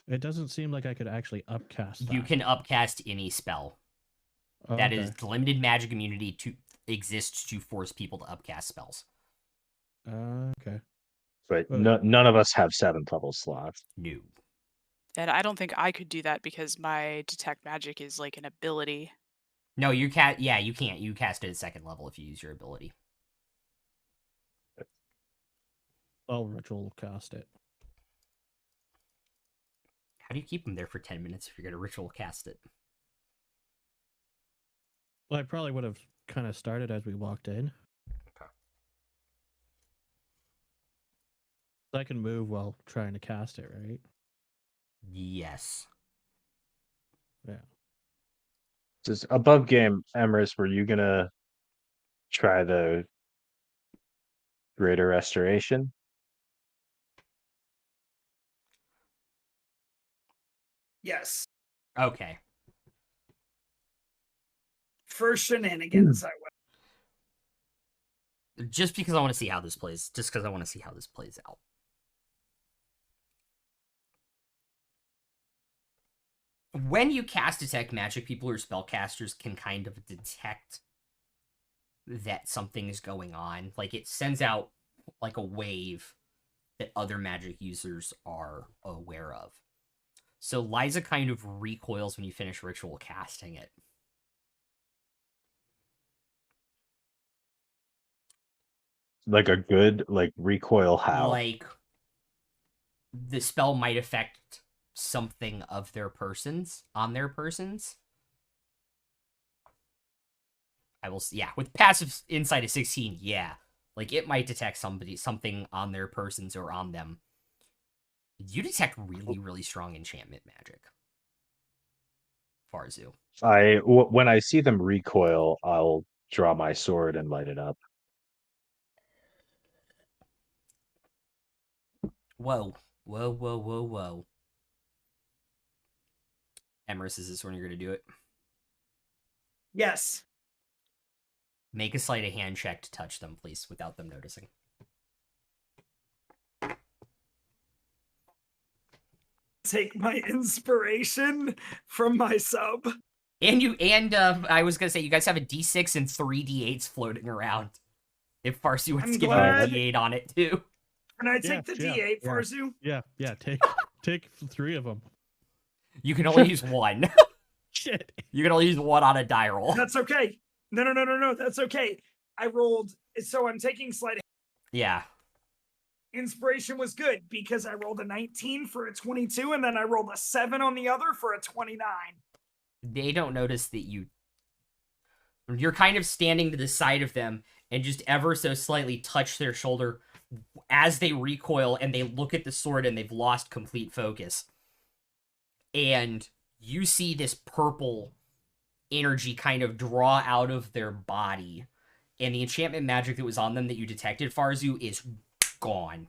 It doesn't seem like I could actually upcast that. You can upcast any spell. Oh, That okay. is limited magic immunity to exists to force people to upcast spells. Okay. But Well- none of us have 7th level slots. No. And I don't think I could do that because my detect magic is like an ability. No, you you can't. You cast it at 2nd level if you use your ability. I'll ritual cast it. How do you keep them there for 10 minutes if you're going to ritual cast it? Well, I probably would have kind of started as we walked in. Okay. I can move while trying to cast it, right? Yes. Yeah. Just above game, Emrys, were you gonna try the greater restoration? Yes. Okay. For shenanigans, I will. Just because I want to see how this plays. Just because I want to see how this plays out. When you cast detect magic, people who are spellcasters can kind of detect that something is going on. Like, it sends out like a wave that other magic users are aware of. So Liza kind of recoils when you finish ritual casting it. Like a good recoil how? Like, the spell might affect something of their persons, on their persons. I will, yeah, with passive insight of 16, yeah. Like, it might detect something on their persons or on them. You detect really, really strong enchantment magic. Farzu. When I see them recoil, I'll draw my sword and light it up. Whoa. Whoa, whoa, whoa, whoa. Emrys, is this when you're going to do it? Yes. Make a sleight of hand check to touch them, please, without them noticing. Take my inspiration from my sub. And I was gonna say you guys have a D6 and 3 D8s floating around. If Farsi wants I'm to give you a glad. D8 on it too. Can I Yeah, take the yeah, D8 yeah. Farzu? Yeah. Take 3 of them. You can only use one. Shit. You can only use one on a die roll. That's okay. No. That's okay. I rolled. So I'm taking sleight. Yeah. Inspiration was good because I rolled a 19 for a 22, and then I rolled a 7 on the other for a 29. They don't notice that you're kind of standing to the side of them and just ever so slightly touch their shoulder as they recoil and they look at the sword and they've lost complete focus. And you see this purple energy kind of draw out of their body. And the enchantment magic that was on them that you detected, Farzu, is gone.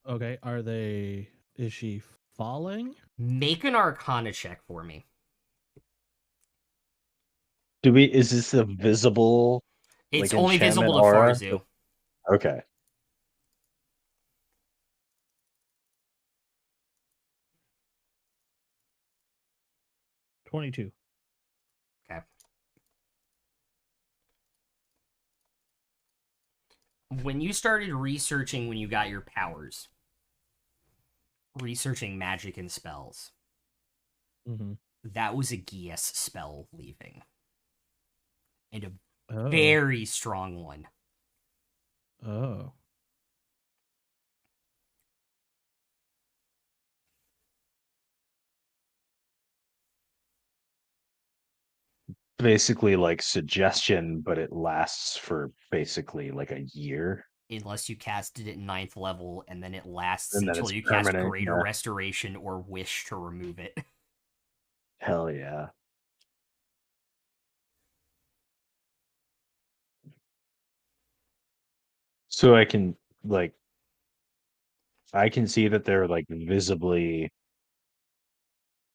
Okay, is she falling? Make an Arcana check for me. Is this a visible It's like only enchantment visible to aura? Farzu. Okay. 22. Okay. When you started researching when you got your powers, researching magic and spells, Mm-hmm. that was a Gies spell leaving. And a Oh. very strong one. Oh. Basically like suggestion, but it lasts for basically like a year. Unless you casted it 9th level, and then it lasts And then until it's you cast permanent, Greater yeah. Restoration or wish to remove it. Hell yeah. So I can see that they're like visibly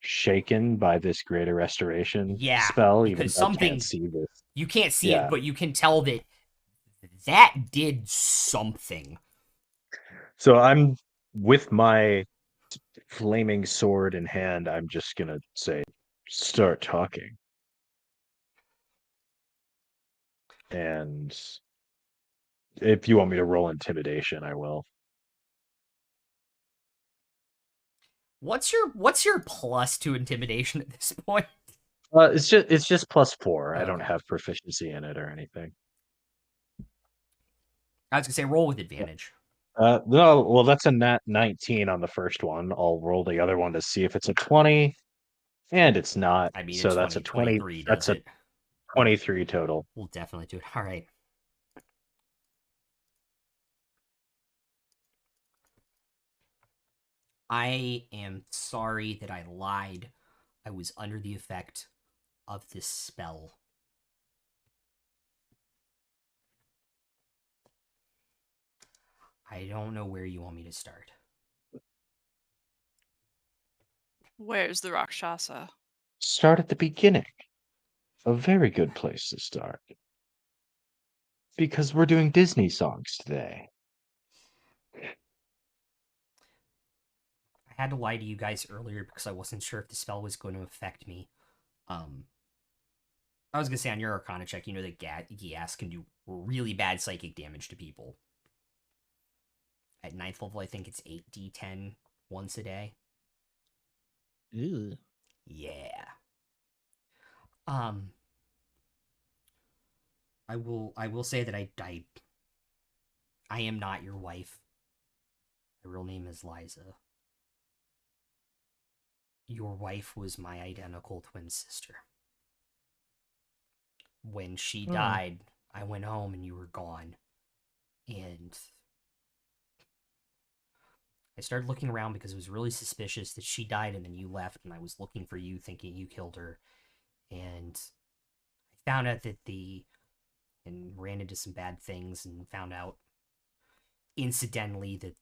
shaken by this greater restoration Yeah, spell, even because though I something can't see this. you can't see Yeah. it, but you can tell that that did something. So I'm with my flaming sword in hand, I'm just gonna say, start talking. And if you want me to roll intimidation, I will. What's your plus to intimidation at this point? It's just +4. I don't Okay. have proficiency in it or anything. I was gonna say roll with advantage. No, well, that's a nat 19 on the first one. I'll roll the other one to see if it's a 20, and it's not. I mean, So it's that's a 20. 23 does That's a it. 23 total. We'll definitely do it. All right. I am sorry that I lied. I was under the effect of this spell. I don't know where you want me to start. Where's the Rakshasa? Start at the beginning. A very good place to start. Because we're doing Disney songs today. I had to lie to you guys earlier because I wasn't sure if the spell was going to affect me. I was gonna say on your Arcana check, you know that Gias can do really bad psychic damage to people. At 9th level, I think it's 8d10 once a day. Ew. Yeah. I will say that I am not your wife. My real name is Liza. Your wife was my identical twin sister. When she died, I went home and you were gone. And I started looking around because it was really suspicious that she died and then you left, and I was looking for you thinking you killed her. And I found out that and ran into some bad things and found out incidentally that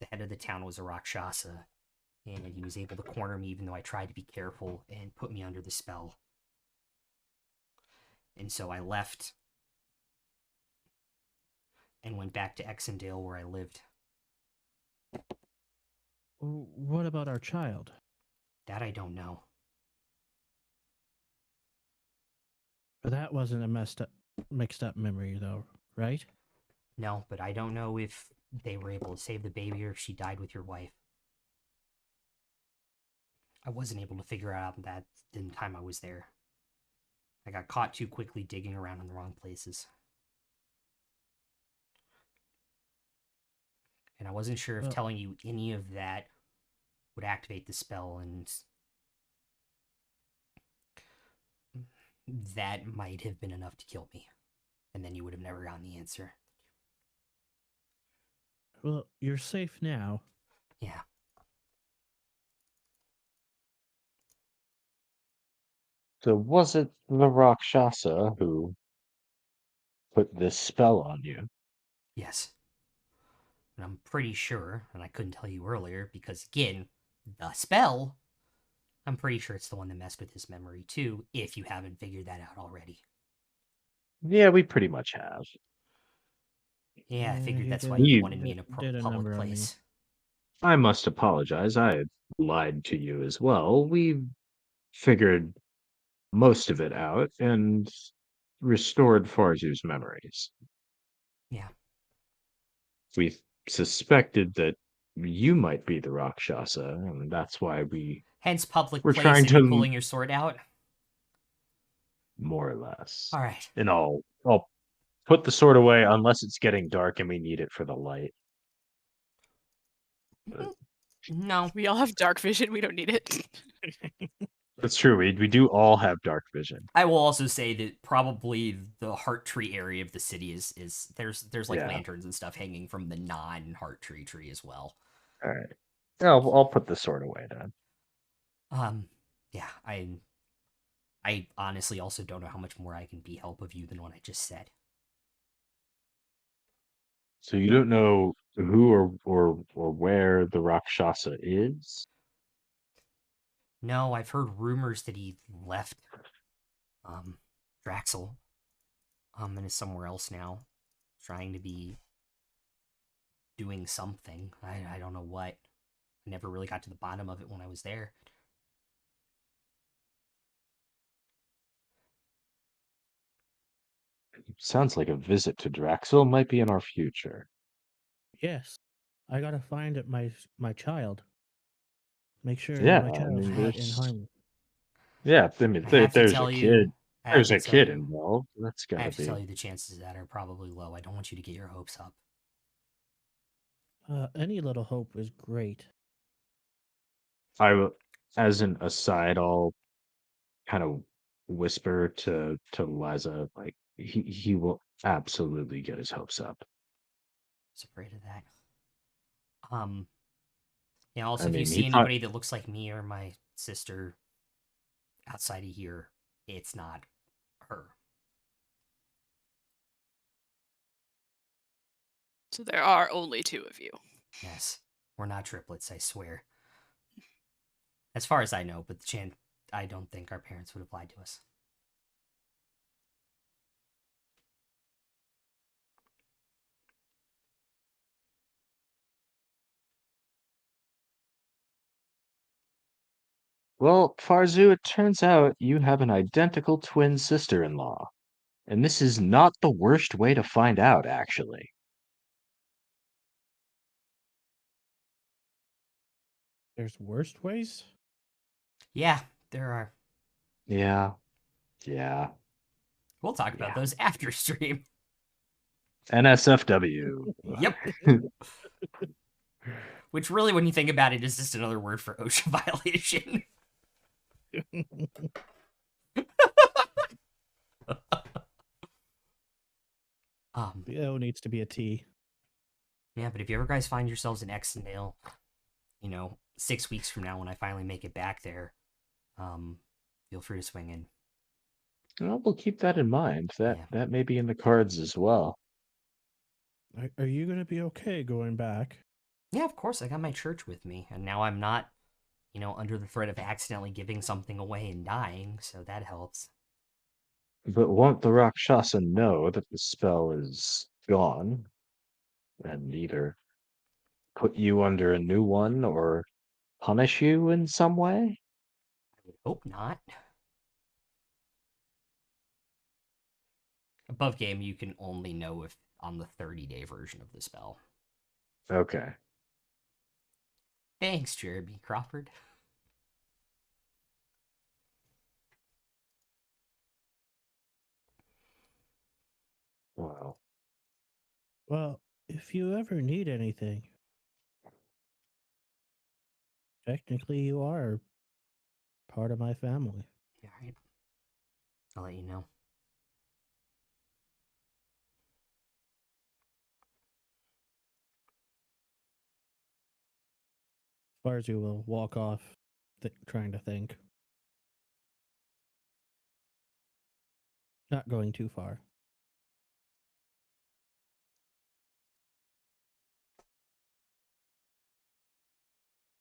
the head of the town was a Rakshasa, and he was able to corner me even though I tried to be careful and put me under the spell. And so I left and went back to Exendale where I lived. What about our child? That I don't know. That wasn't a mixed up memory, though, right? No, but I don't know if they were able to save the baby or if she died with your wife. I wasn't able to figure out that in the time I was there. I got caught too quickly digging around in the wrong places. And I wasn't sure if telling you any of that would activate the spell, and that might have been enough to kill me. And then you would have never gotten the answer. Well, you're safe now. Yeah. So was it the Rakshasa who put this spell on you? Yes. And I'm pretty sure, and I couldn't tell you earlier, because again, the spell, I'm pretty sure it's the one that messed with his memory too, if you haven't figured that out already. Yeah, we pretty much have. Yeah, I figured he that's did- why you wanted me in a did a public number on me. place. I must apologize. I lied to you as well. We figured most of it out and restored Farzu's memories. Yeah. We suspected that you might be the Rakshasa, and that's why Hence public we're place trying and you to pulling your sword out. more or less. All right. And I'll put the sword away unless it's getting dark and we need it for the light. No. We all have dark vision. We don't need it. That's true. We do all have dark vision. I will also say that probably the heart tree area of the city is there's like Yeah. lanterns and stuff hanging from the non-heart tree as well. All right. I'll put the sword away then. Yeah, I honestly also don't know how much more I can be help of you than what I just said. So you don't know who or where the Rakshasa is? No, I've heard rumors that he left Draxel and is somewhere else now, trying to be doing something. I don't know what. I never really got to the bottom of it when I was there. Sounds like a visit to Draxel might be in our future. Yes, I gotta find it, my child. Make sure Yeah, my I child's mean, not in there's harm. yeah. I mean, I have to there's a tell kid. you, I have There's to a tell kid you, involved. That's I gotta have to tell be. you the chances of that are probably low. I don't want you to get your hopes up. Any little hope is great. As an aside, I'll kind of whisper to Liza, like he will absolutely get his hopes up. I was afraid of that. Yeah, also, I if you mean, see anybody that looks like me or my sister outside of here, it's not her. So there are only two of you. Yes, we're not triplets, I swear. As far as I know, but I don't think our parents would have lied to us. Well, Farzu, it turns out you have an identical twin sister-in-law, and this is not the worst way to find out, actually. There's worse ways. Yeah, there are. Yeah, yeah. We'll talk about Yeah. those after stream. NSFW. Yep. Which really, when you think about it, is just another word for OSHA violation. The O needs to be a T. Yeah, but if you ever guys find yourselves in Exondale, 6 weeks from now when I finally make it back there, feel free to swing in. Well, we'll keep that in mind. Yeah. That may be in the cards as well. Are you gonna be okay going back? Yeah, of course, I got my church with me, and now I'm not, under the threat of accidentally giving something away and dying, so that helps. But won't the Rakshasa know that the spell is gone and either put you under a new one or punish you in some way? I would hope not. Above game, you can only know if on the 30-day version of the spell. Okay. Thanks, Jeremy Crawford. Wow. Well, if you ever need anything, technically you are part of my family. Yeah, right. I'll let you know. As far as you will walk off, trying to think. Not going too far.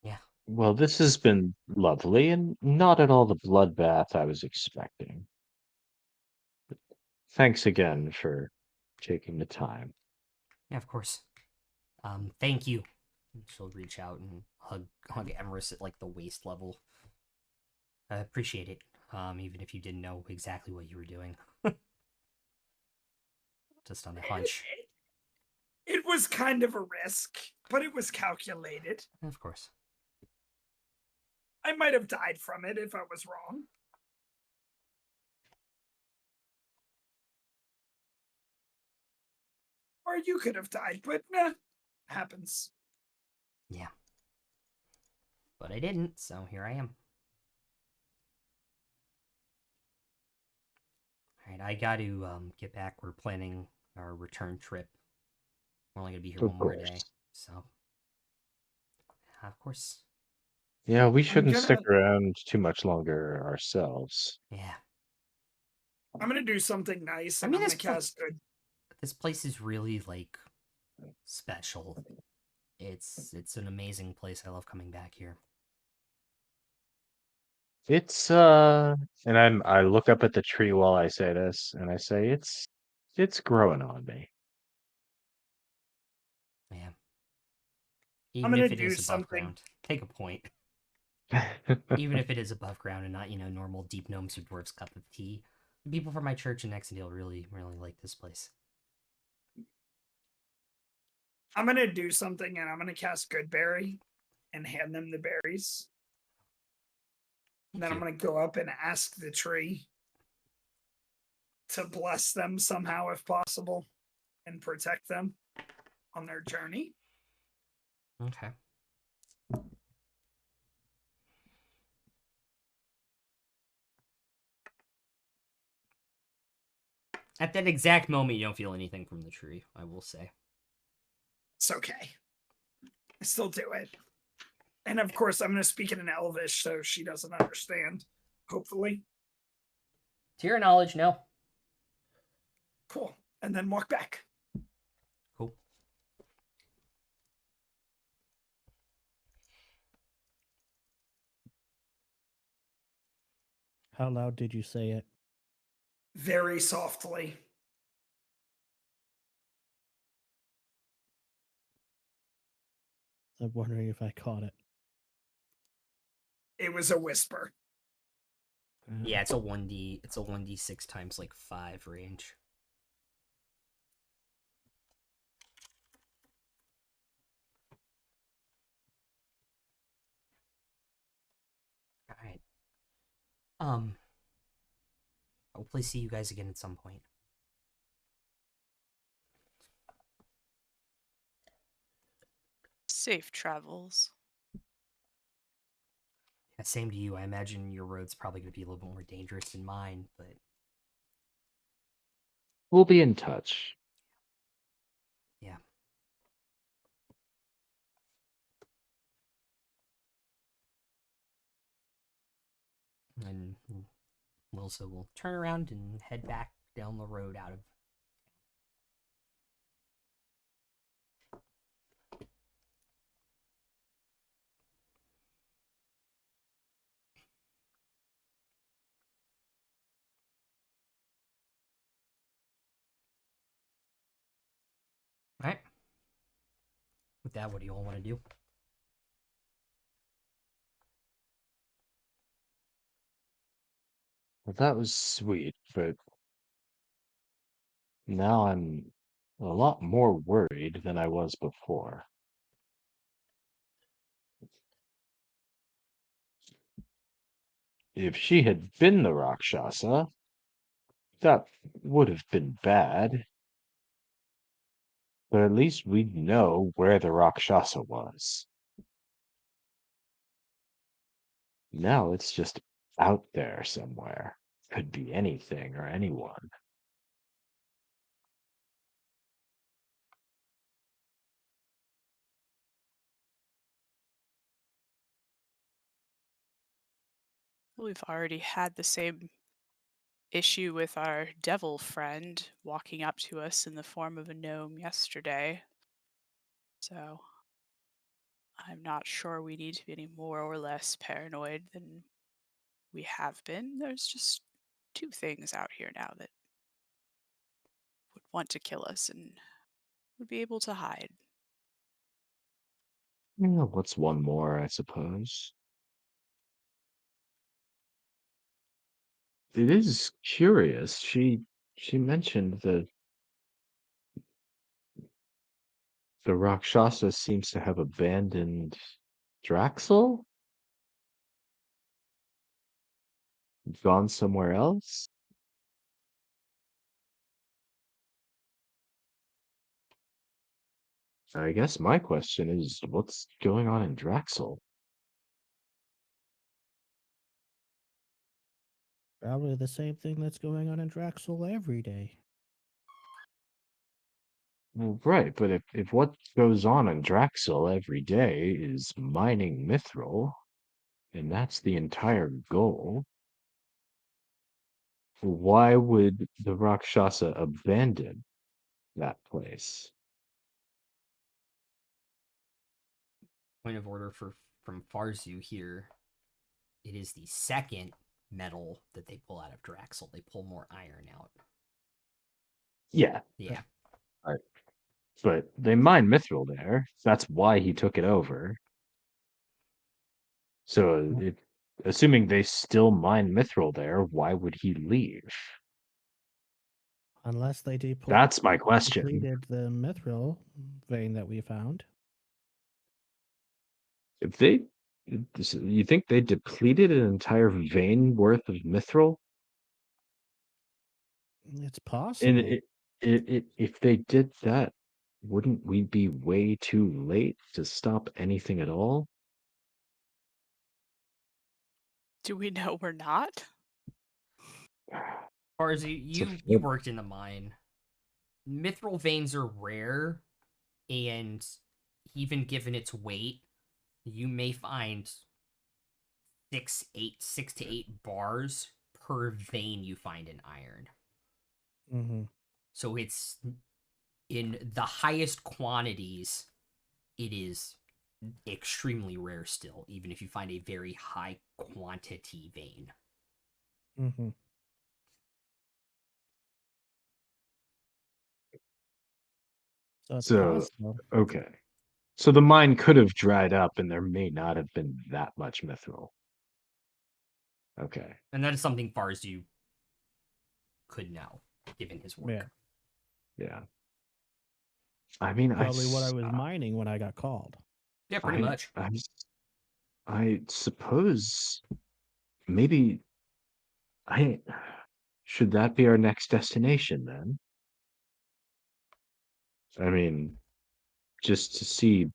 Yeah. Well, this has been lovely and not at all the bloodbath I was expecting. Thanks again for taking the time. Yeah, of course. Thank you And she'll reach out and hug Emerus at like the waist level. I appreciate it. Even if you didn't know exactly what you were doing. Just on a hunch. It was kind of a risk, but it was calculated. Of course. I might have died from it if I was wrong. Or you could have died, but happens. Yeah. But I didn't, so here I am. Alright, I got to get back. We're planning our return trip. We're only going to be here Of one more course. day, so. Of course. Yeah, we shouldn't gonna- stick around too much longer ourselves. Yeah. I'm gonna do something nice, I and mean, I'm this gonna cast good. This place is really, like, special. It's an amazing place. I love coming back here. It's and I look up at the tree while I say this, and I say it's growing on me. Yeah. I'm Even gonna if it do is above something. ground. Take a point. Even if it is above ground and not, normal deep gnomes or dwarves cup of tea. The people from my church in Exendale really, really like this place. I'm gonna do something, and I'm gonna cast Goodberry and hand them the berries. Thank Then you. I'm gonna go up and ask the tree to bless them somehow, if possible, and protect them on their journey. Okay. At that exact moment, you don't feel anything from the tree, I will say. It's okay. I still do it. And of course, I'm going to speak it in Elvish so she doesn't understand. Hopefully. To your knowledge, no. Cool. And then walk back. Cool. How loud did you say it? Very softly. I'm wondering if I caught it. It was a whisper. Yeah, it's a 1d6 times like 5 range. Alright. Hopefully see you guys again at some point. Safe travels. Yeah, same to you. I imagine your road's probably going to be a little bit more dangerous than mine, but We'll be in touch. yeah. And Lilsa will turn around and head back down the road out of. Alright. With that, what do you all want to do? Well, that was sweet, but now I'm a lot more worried than I was before. If she had been the Rakshasa, that would have been bad. But at least we'd know where the Rakshasa was. Now it's just out there somewhere. Could be anything or anyone. We've already had the same issue with our devil friend walking up to us in the form of a gnome yesterday. So I'm not sure we need to be any more or less paranoid than we have been. There's just two things out here now that would want to kill us and would be able to hide. Yeah, what's one more, I suppose? It is curious. She mentioned that the Rakshasa seems to have abandoned Draxel, gone somewhere else. I guess my question is, what's going on in Draxel? Probably the same thing that's going on in Draxel every day. Well, right, but if what goes on in Draxel every day is mining mithril, and that's the entire goal, why would the Rakshasa abandon that place? Point of order from Farzu here. It is the second metal that they pull out of Draxel. They pull more iron out. Yeah, Yeah. right. But they mine mithril there. That's why he took it over. So, assuming they still mine mithril there, why would he leave? Unless they That's my question. depleted the mithril vein that we found. If they, you think they depleted an entire vein worth of mithril? It's And possible. if they did that, wouldn't we be way too late to stop anything at all? Do we know we're not? Farzu, It's a you flip. worked in the mine. Mithril veins are rare, and even given its weight, you may find 6 to 8 bars per vein you find in iron. Mm-hmm. So it's in the highest quantities, it is extremely rare still, even if you find a very high quantity vein. Mm-hmm. So it's So, possible. okay. So the mine could have dried up and there may not have been that much mithril. Okay. And that is something Farzu could know, given his work. Yeah. Yeah. I mean, Probably what I was mining when I got called. Yeah, pretty much. I suppose maybe I should that be our next destination then? I mean, just to see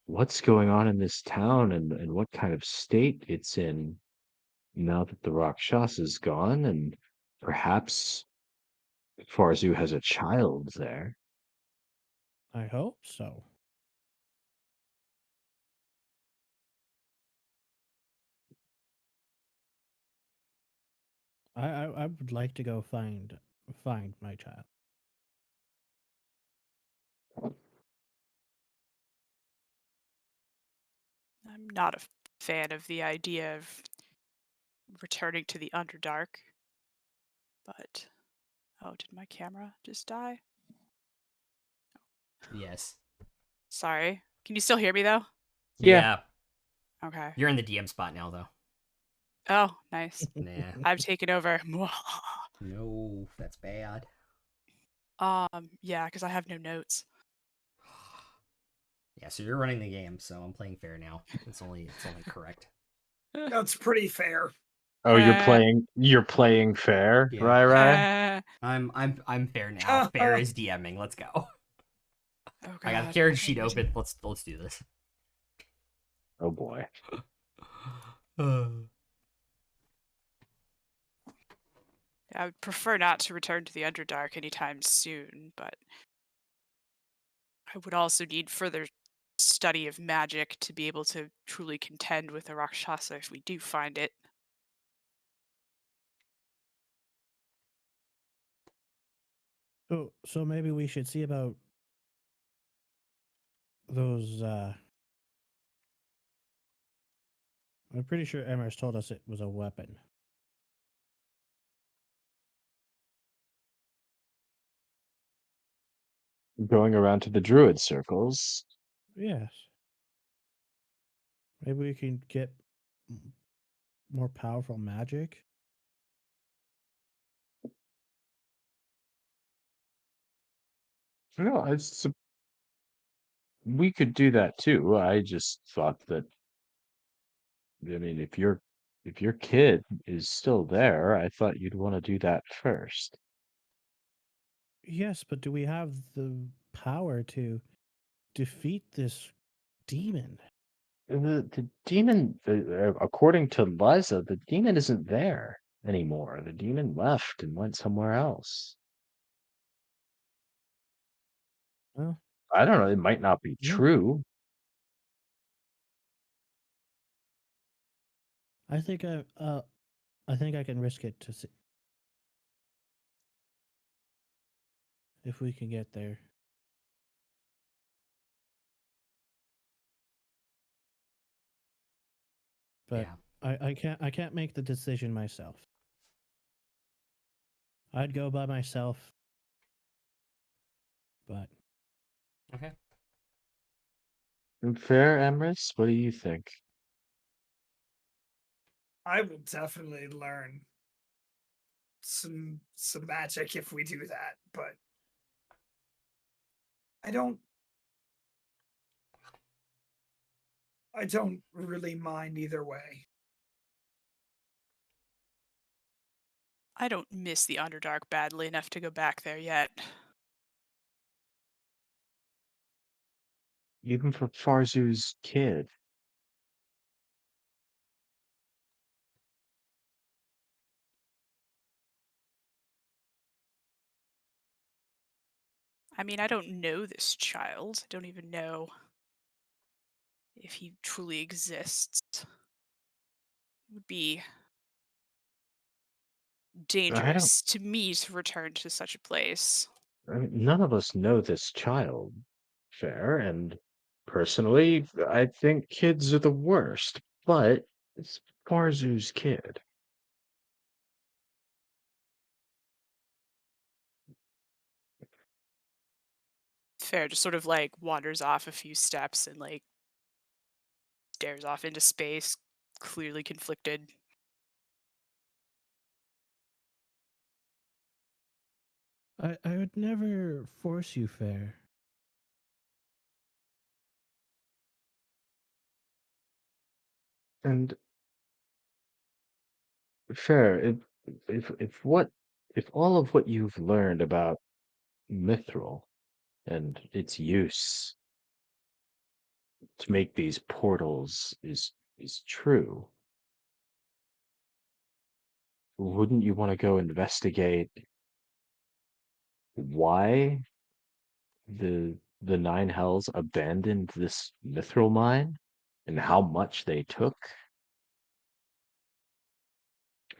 what's going on in this town and what kind of state it's in now that the Rakshasa's gone, and perhaps Farzu has a child there. I hope so. I would like to go find my child. I'm not a fan of the idea of returning to the Underdark. But oh, did my camera just die? Yes. Sorry. Can you still hear me though? Yeah. Okay. You're in the DM spot now, though. Oh, nice. Nah. I've taken over. No, that's bad. Yeah, because I have no notes. Yeah, so you're running the game, so I'm playing fair now. It's only correct. That's pretty fair. Oh, you're playing fair, Yeah. Rai? I'm fair now. Fair is DMing. Let's go. Oh god. I got the character sheet open. Let's do this. Oh boy. I would prefer not to return to the Underdark anytime soon, but I would also need further study of magic to be able to truly contend with the Rakshasa if we do find it. So maybe we should see about those. I'm pretty sure Emmer's told us it was a weapon. Going around to the druid circles. Yes. Maybe we can get more powerful magic. No, we could do that too. I just thought that, I mean, if your kid is still there, I thought you'd want to do that first. Yes, but do we have the power to defeat this demon? The demon, according to Liza, the demon isn't there anymore. The demon left and went somewhere else. Well, I don't know. It might not be yeah. true. I think I can risk it to see if we can get there. But Yeah. I can't make the decision myself. I'd go by myself, but Okay. Fair, Emrys? What do you think? I will definitely learn some magic if we do that, but I don't really mind either way. I don't miss the Underdark badly enough to go back there yet. Even for Farzu's kid. I mean, I don't know this child. I don't even know if he truly exists. It would be I don't. dangerous to me to return to such a place. I mean, none of us know this child. Fair, and personally, I think kids are the worst. But it's Farzu's kid. Fair just sort of like wanders off a few steps and like stares off into space, clearly conflicted. I would never force you, Fair. And fair, if all of what you've learned about Mithril and its use to make these portals is true, wouldn't you want to go investigate why the Nine Hells abandoned this Mithril mine and how much they took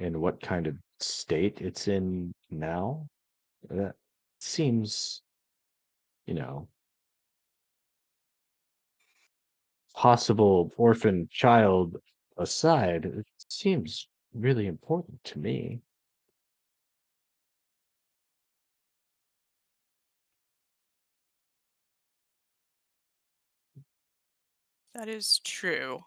and what kind of state it's in now? That seems, you know, possible orphan child aside, it seems really important to me. That is true.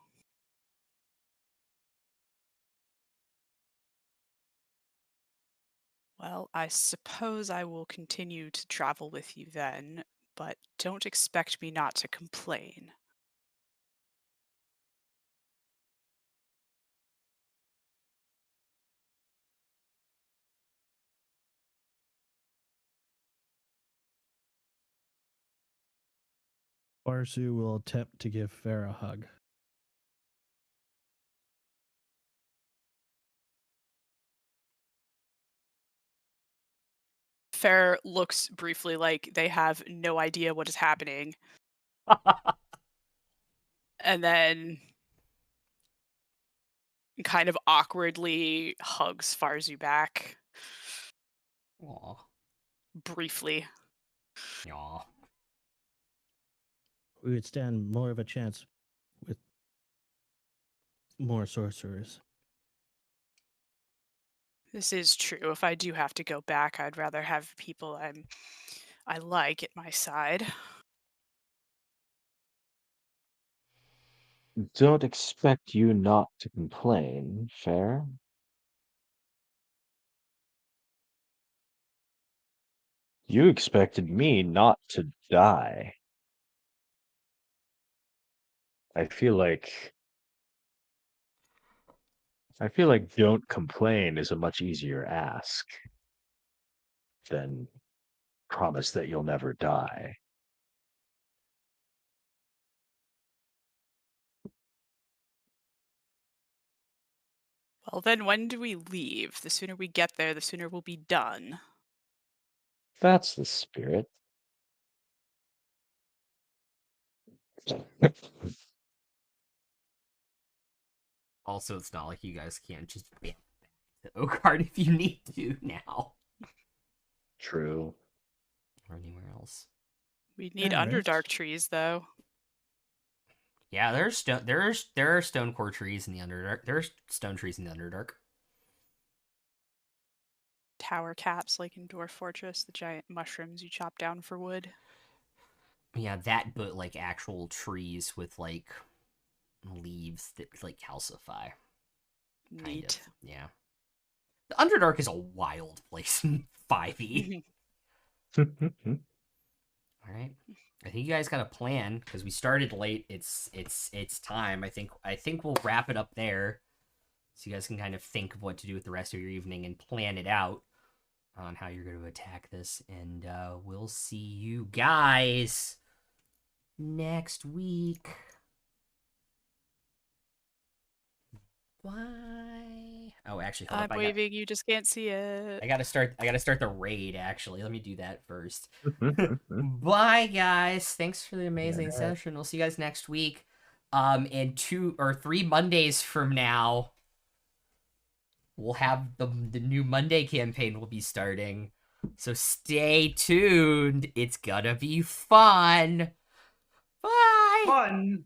Well, I suppose I will continue to travel with you then, but don't expect me not to complain. Farsu will attempt to give Fair a hug. Fair looks briefly like they have no idea what is happening, and then kind of awkwardly hugs Farzu back Aw. briefly. Aw. We would stand more of a chance with more sorcerers. This is true. If I do have to go back, I'd rather have people I like at my side. don't expect you not to complain, fair? You expected me not to die. I feel like don't complain is a much easier ask than promise that you'll never die. Well, then when do we leave? The sooner we get there, the sooner we'll be done. That's the spirit. Also, it's not like you guys can't just bam back to Oakheart if you need to now. True. Or anywhere else. We need Alright. Underdark trees, though. Yeah, there are stone core trees in the Underdark. There are stone trees in the Underdark. Tower caps, like in Dwarf Fortress, the giant mushrooms you chop down for wood. Yeah, that, but like actual trees with like leaves that like calcify. Kind Neat. of. Yeah. The Underdark is a wild place in 5e. All right. I think you guys got a plan because we started late. It's time. I think we'll wrap it up there, so you guys can kind of think of what to do with the rest of your evening and plan it out on how you're going to attack this. And we'll see you guys next week. Bye. Oh, actually, hold I'm up. waving, you just can't see it. I gotta start the raid, actually. Let me do that first. Bye, guys. Thanks for the amazing session. We'll see you guys next week. In 2 or 3 Mondays from now, we'll have the new Monday campaign will be starting. So stay tuned. It's gonna be fun. Bye. Fun.